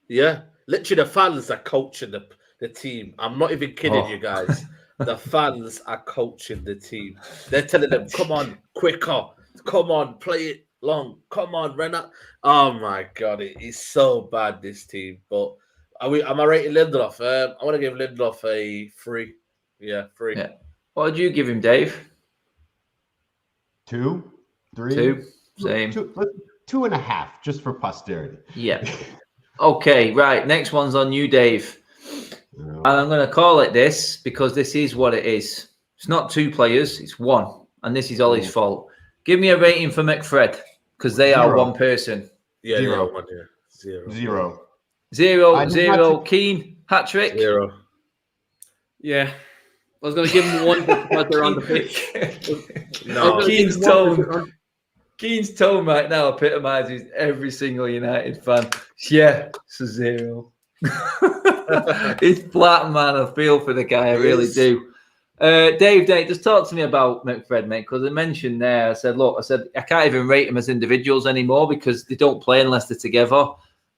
Yeah, literally the fans are coaching the team. I'm not even kidding you guys. The fans are coaching the team. They're telling them, "Come on, quicker! Come on, play it long! Come on, Renat!" Oh my god, it is so bad, this team. But am I rating Lindelof? I want to give Lindelof a 3. Yeah, 3.
Yeah. What would you give him, Dave?
2, 3,
2. Same.
2.5, just for posterity.
Yeah. Okay, right. Next one's on you, Dave. And I'm going to call it this because this is what it is. It's not 2 players, it's 1. And this is Ollie's fault. Give me a rating for McFred because they are 1 person.
Yeah,
0.
1, yeah.
0.
0. Keane, hat trick.
0.
Yeah. I was going to give him 1 because they're on the pitch.
No.
Keane's tone right now epitomizes every single United fan. Yeah, it's a 0. He's flat, man. I feel for the guy. I really do. Dave, just talk to me about McFred, mate, because I mentioned there, I said, I can't even rate them as individuals anymore because they don't play unless they're together.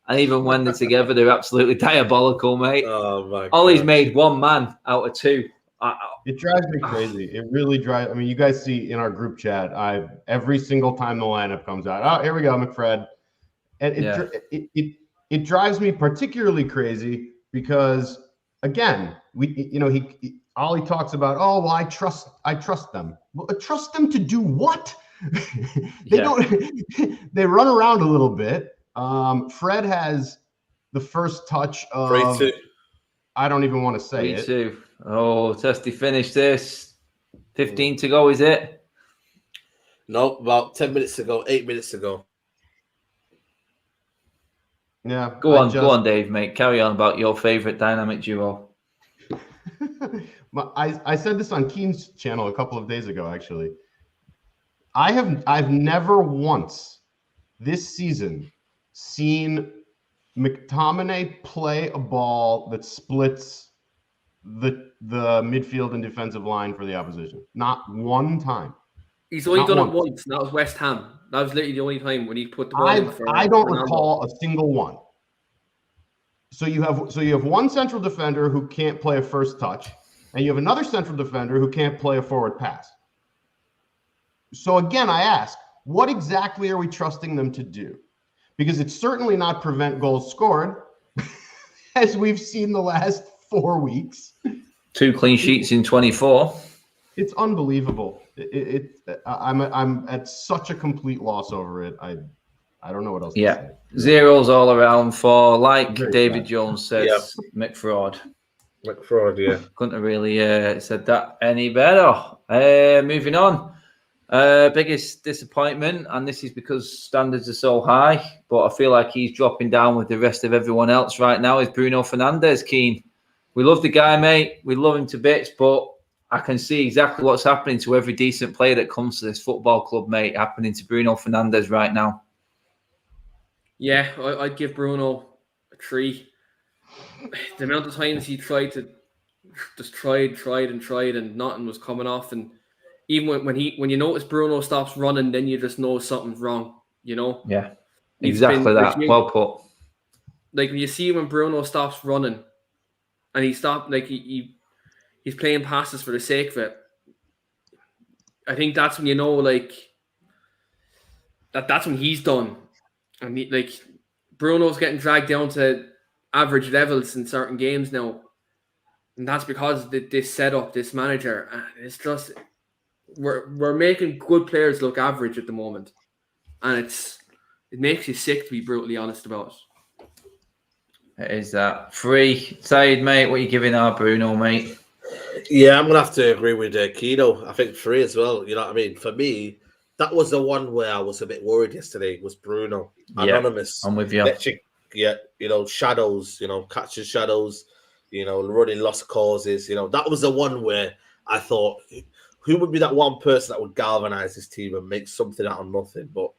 And even when they're together, they're absolutely diabolical, mate.
Oh, my God.
Ollie's made 1 man out of 2.
It drives me crazy. It really drives. I mean, you guys see in our group chat, every single time the lineup comes out, oh, here we go, McFred. And it drives me particularly crazy because, again, Ollie talks about, oh, well, I trust them. Well, trust them to do what? They run around a little bit. Fred has the first touch of, I don't even want to say it.
3-2. Oh, Testy finished this. 15 to go, is it?
No, about 10 minutes ago, 8 minutes ago.
Yeah.
Go on, Dave, mate. Carry on about your favorite dynamic duo.
I said this on Keen's channel a couple of days ago, actually. I've never once this season seen McTominay play a ball that splits the midfield and defensive line for the opposition. Not one time.
He's only done it once, and that was West Ham. That was literally the only time when he put the ball in for
I don't recall a single one. So you have one central defender who can't play a first touch, and you have another central defender who can't play a forward pass. So again, I ask, what exactly are we trusting them to do? Because it's certainly not prevent goals scored, as we've seen the last 4 weeks.
2 clean sheets in 24.
It's unbelievable. I'm at such a complete loss over it. I don't know what else to say.
0s all around for, like
Very
David
bad.
Jones says, McFraud.
McFraud, yeah.
Couldn't have really said that any better. Moving on. Biggest disappointment, and this is because standards are so high, but I feel like he's dropping down with the rest of everyone else right now, is Bruno Fernandes. Keane. We love the guy, mate. We love him to bits, but I can see exactly what's happening to every decent player that comes to this football club, mate, happening to Bruno Fernandes right now.
Yeah, I'd give Bruno a 3. The amount of times he tried and nothing was coming off, and even when you notice Bruno stops running, then you just know something's wrong. You know.
Yeah, exactly that. Well put.
Like when you see when Bruno stops running, and he stopped, like he's playing passes for the sake of it. I think that's when you know, like that's when he's done. And Bruno's getting dragged down to average levels in certain games now, and that's because of this setup, this manager. It's just we're making good players look average at the moment, and it makes you sick, to be brutally honest about it.
It is that 3. Said, mate, what are you giving our Bruno, mate?
Yeah, I'm gonna have to agree with Kino. I think 3 as well. You know what I mean? For me, that was the one where I was a bit worried yesterday. Was Bruno anonymous?
I'm with you.
Shadows. Catching shadows. Running lost causes. That was the one where I thought, who would be that one person that would galvanize this team and make something out of nothing? But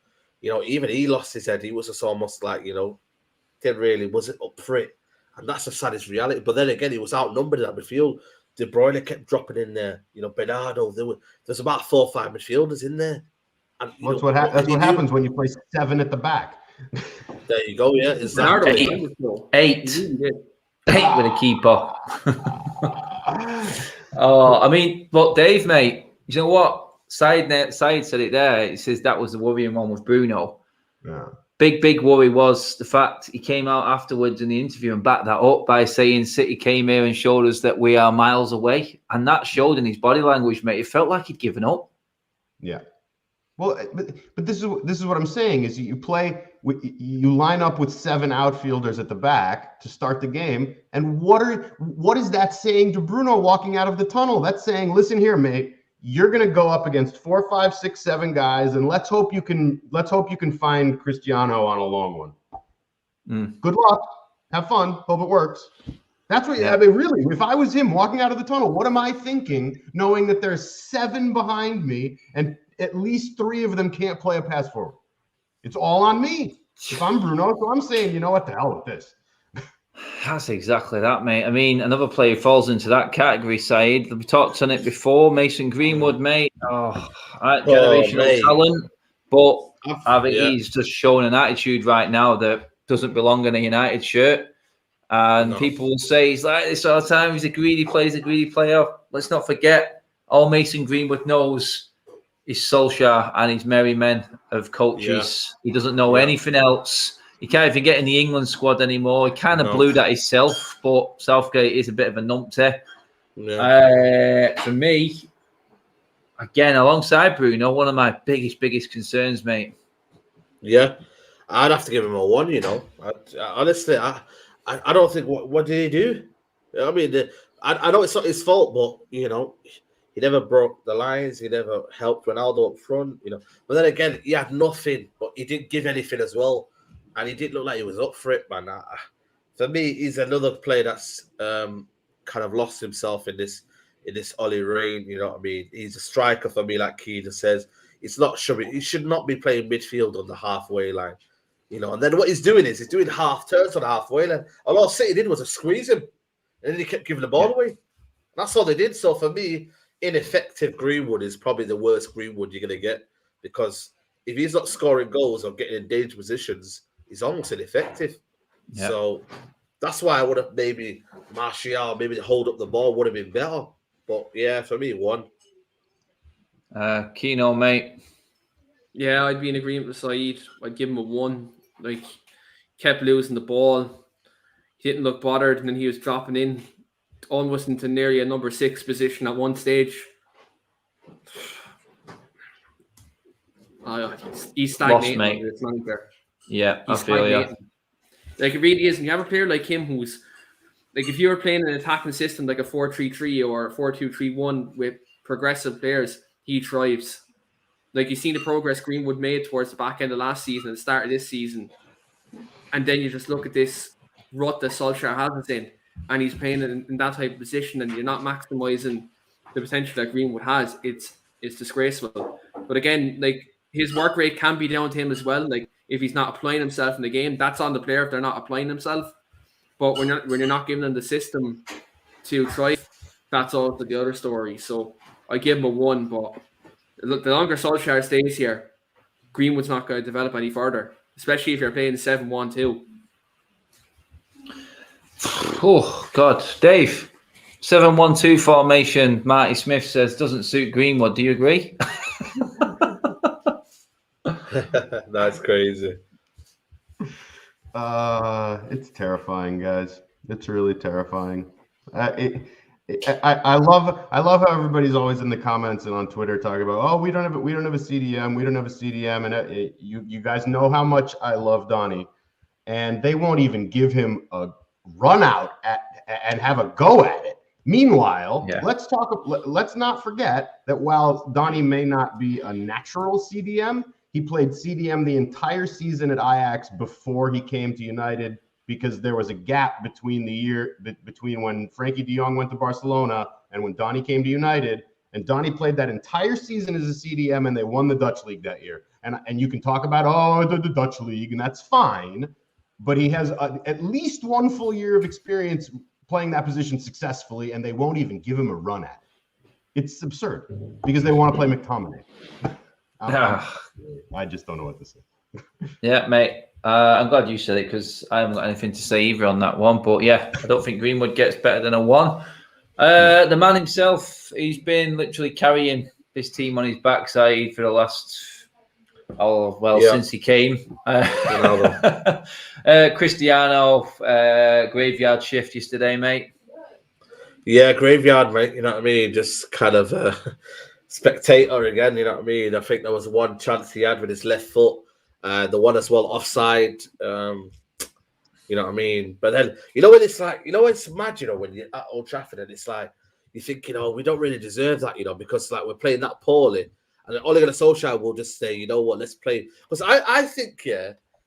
even he lost his head. He was just almost like didn't really wasn't up for it, and that's the saddest reality. But then again, he was outnumbered in that midfield. De Bruyne kept dropping in there. Bernardo. There's about 4 or 5 midfielders in there. And,
that's what happens when you play 7 at the back.
There you go. Yeah, is that
8 with a keeper. Oh, I mean, but Dave, mate, you know what? Side said it there. It says that was the worrying one with Bruno.
Yeah.
Big worry was the fact he came out afterwards in the interview and backed that up by saying City came here and showed us that we are miles away. And that showed in his body language, mate. It felt like he'd given up.
Yeah. Well, but this is what I'm saying is you line up with 7 outfielders at the back to start the game. And what is that saying to Bruno walking out of the tunnel? That's saying, listen here, mate. You're going to go up against 4, 5, 6, 7 guys, and let's hope you can find Cristiano on a long one. Good luck. Have fun. Hope it works. That's what I mean. Really, if I was him walking out of the tunnel, what am I thinking, knowing that there's 7 behind me and at least 3 of them can't play a pass forward? It's all on me. If I'm Bruno, so I'm saying, you know what, the hell with this.
That's exactly that, mate. I mean, another player falls into that category, Saeed. We talked on it before. Mason Greenwood, mate. Generational talent. But I think he's just showing an attitude right now that doesn't belong in a United shirt. And people will say he's like this all the time. He's a greedy player. He's a greedy player. Let's not forget, all Mason Greenwood knows is Solskjaer and his merry men of coaches. Yeah. He doesn't know anything else. He can't even get in the England squad anymore. He kind of blew that himself, but Southgate is a bit of a numpty. Yeah. For me, again, alongside Bruno, one of my biggest concerns, mate.
Yeah, I'd have to give him a 1, you know. Honestly, I don't think, what did he do? I mean, I know it's not his fault, but, you know, he never broke the lines. He never helped Ronaldo up front, you know. But then again, he had nothing, but he didn't give anything as well. And he didn't look like he was up for it, man. For me, he's another player that's kind of lost himself in this Ollie reign. You know what I mean? He's a striker for me, like Keita says. He should not be playing midfield on the halfway line. You know, and then what he's doing is he's doing half turns on the halfway line. All City did was to squeeze him, and then he kept giving the ball away. That's all they did. So for me, ineffective Greenwood is probably the worst Greenwood you're gonna get, because if he's not scoring goals or getting in dangerous positions, he's almost ineffective. Yep. So that's why I would have maybe Martial, maybe to hold up the ball would have been better. But yeah, for me, 1.
Keno, mate.
Yeah, I'd be in agreement with Saeed. I'd give him a 1. Like, kept losing the ball. He didn't look bothered, and then he was dropping in almost into nearly a number 6 position at one stage. He's stagnating.
Lost, mate.
It's not there.
Yeah, I feel you.
Like, it really is. And you have a player like him who's, like, if you were playing an attacking system like a 4-3-3 or a 4-2-3-1 with progressive players, he thrives. Like, you've seen the progress Greenwood made towards the back end of last season and the start of this season. And then you just look at this rut that Solskjaer has us in, and he's playing in that type of position, and you're not maximising the potential that Greenwood has. It's disgraceful. But again, like, his work rate can be down to him as well. Like, if he's not applying himself in the game, that's on the player if they're not applying themselves. But when you're not giving them the system to try, that's also the other story. So I give him a 1, but look, the longer Solskjaer stays here, Greenwood's not going to develop any further, especially if you're playing 7-1-2.
Oh, God. Dave, 7-1-2 formation, Marty Smith says, doesn't suit Greenwood. Do you agree?
That's crazy.
It's terrifying, guys. It's really terrifying. I love how everybody's always in the comments and on Twitter talking about, oh, we don't have a CDM, and you guys know how much I love Donny, and they won't even give him a run out and have a go at it. Meanwhile, let's not forget that while Donny may not be a natural CDM, he played CDM the entire season at Ajax before he came to United, because there was a gap between when Frankie de Jong went to Barcelona and when Donny came to United. And Donny played that entire season as a CDM, and they won the Dutch league that year. And you can talk about, the Dutch league, and that's fine. But he has at least 1 full year of experience playing that position successfully, and they won't even give him a run at it. It's absurd because they want to play McTominay. I just don't know what to say.
Yeah, mate. I'm glad you said it, because I haven't got anything to say either on that one. But yeah, I don't think Greenwood gets better than a 1. The man himself, he's been literally carrying this team on his backside for the last, since he came. Cristiano, graveyard shift yesterday, mate.
Yeah, graveyard, mate. You know what I mean? Just kind of spectator again. You know what I mean? I think there was one chance he had with his left foot. The one as well offside. You know what I mean? But then, when it's like, it's mad, when you're at Old Trafford and it's like, you're thinking, we don't really deserve that, because like we're playing that poorly. And then Ole Gunnar Solskjaer will just say, you know what, let's play. Because I think,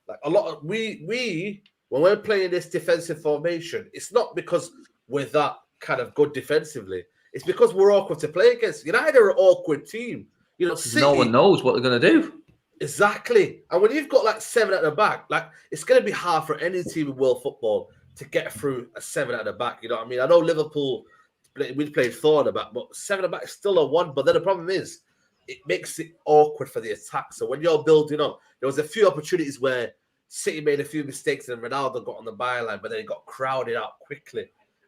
like a lot of, we when we're playing this defensive formation, it's not because we're that kind of good defensively. It's because we're awkward to play against. United are an awkward team. City,
no one knows what they're going to do.
Exactly. And when you've got like 7 at the back, like it's going to be hard for any team in world football to get through a 7 at the back. You know what I mean? I know Liverpool, we played 4 at the back, but 7 at the back is still a 1. But then the problem is, it makes it awkward for the attack. So when you're building up, there was a few opportunities where City made a few mistakes and Ronaldo got on the byline, but then he got crowded out quickly.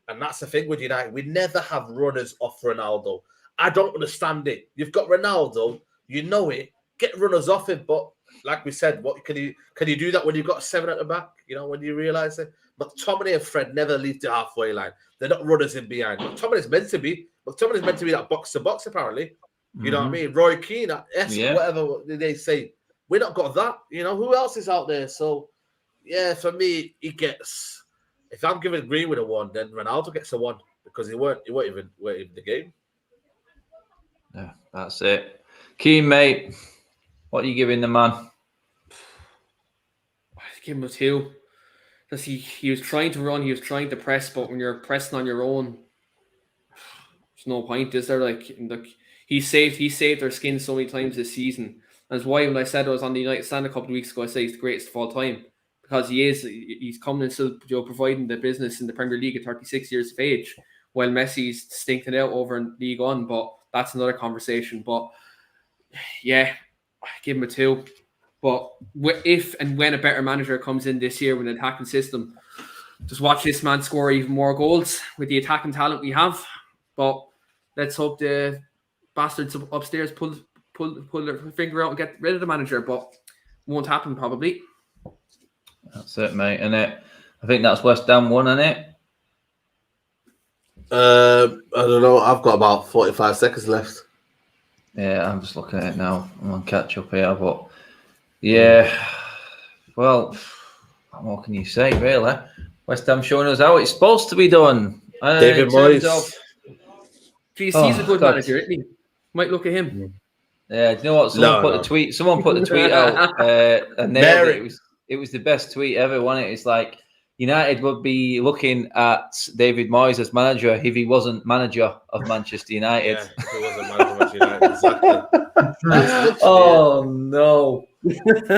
And that's the thing with United. We never have runners off Ronaldo. I don't understand it. You've got Ronaldo, you know it. Get runners off him, but like we said, what can you do that when you've got 7 at the back? When you realise it. McTominay and Fred never leave the halfway line. They're not runners in behind. McTominay's meant to be. McTominay's meant to be that box to box. Apparently, you know what I mean. Roy Keane, whatever they say. We not got that. Who else is out there? So yeah, for me, he gets. If I'm giving Greenwood a 1, then Ronaldo gets a 1 because he weren't even the game.
Yeah, that's it. Keane, mate. What are you giving the man?
I give him a 2. Because he was trying to run, he was trying to press, but when you're pressing on your own, there's no point, is there? Like he saved their skin so many times this season. That's why when I said I was on the United stand a couple of weeks ago, I say he's the greatest of all time. Because he's coming and still providing the business in the Premier League at 36 years of age, while Messi's stinking out over in League One, but that's another conversation. But yeah, I give him a 2. But if and when a better manager comes in this year with an attacking system, just watch this man score even more goals with the attacking talent we have. But let's hope the bastards upstairs pull their finger out and get rid of the manager. But won't happen probably.
That's it, mate. And I think that's West Ham 1, isn't it?
I don't know. I've got about 45 seconds left.
Yeah, I'm just looking at it now. I'm on catch up here, but yeah. Well, what more can you say, really? West Ham showing us how it's supposed to be done.
David Moyes.
He's a good manager, isn't he? Might look at him.
Yeah, do you know what? Someone put the tweet out and nailed it. It was the best tweet ever, wasn't it? It's like United would be looking at David Moyes as manager if he wasn't manager of Manchester United.
Yeah, he wasn't manager of Manchester United, exactly.
Oh, no.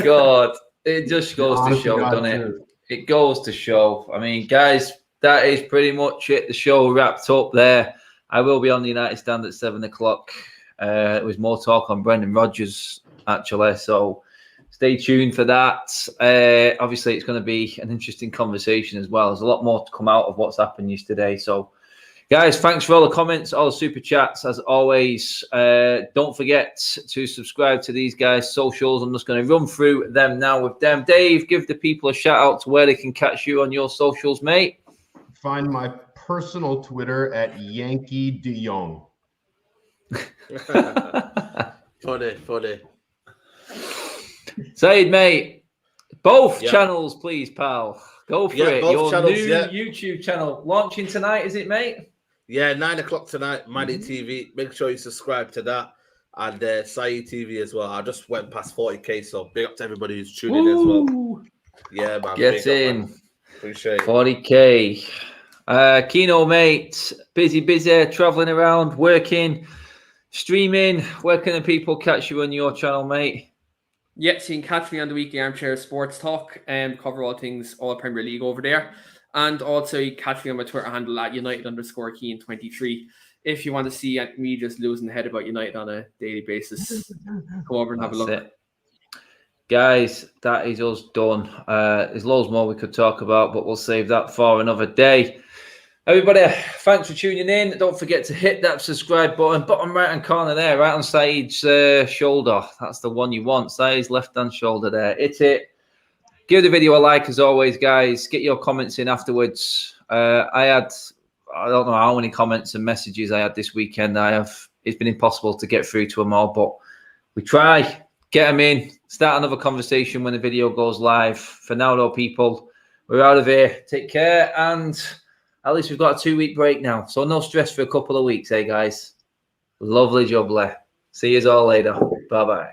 God. It just goes to show, doesn't it? It goes to show. I mean, guys, that is pretty much it. The show wrapped up there. I will be on the United stand at 7 o'clock. There was more talk on Brendan Rodgers, actually, so stay tuned for that. Obviously, it's going to be an interesting conversation as well. There's a lot more to come out of what's happened yesterday. So, guys, thanks for all the comments, all the super chats, as always. Don't forget to subscribe to these guys' socials. I'm just going to run through them now with them. Dave, give the people a shout-out to where they can catch you on your socials, mate.
Find my personal Twitter at Yankee De Jong.
Funny.
Said, mate, both channels, please, pal. Go for it.
Both
your
channels,
new YouTube channel launching tonight, is it, mate?
Yeah, 9 o'clock tonight, Matic TV. Make sure you subscribe to that. And Sai TV as well. I just went past 40k, so big up to everybody who's tuning in as well. Yeah, man.
Get in.
Man. Appreciate it.
40k. Keno, mate. Busy, traveling around, working, streaming. Where can the people catch you on your channel, mate?
Yeah, so you can catch me on the Weekly Armchair Sports Talk and cover all things all Premier League over there. And also you can catch me on my Twitter handle at United_Keen23 if you want to see me just losing the head about United on a daily basis. Come over and have a look.
It. Guys, that is us done. There's loads more we could talk about, but we'll save that for another day. Everybody, thanks for tuning in. Don't forget to hit that subscribe button, bottom right-hand corner there, right on Saeed's shoulder. That's the one you want, Saeed's left-hand shoulder there. Hit it. Give the video a like, as always, guys. Get your comments in afterwards. I don't know how many comments and messages I had this weekend. It's been impossible to get through to them all, but we try. Get them in. Start another conversation when the video goes live. For now, though, people, we're out of here. Take care, and at least we've got a 2-week break now, so no stress for a couple of weeks, eh, guys? Lovely jubbly. See you all later. Bye-bye.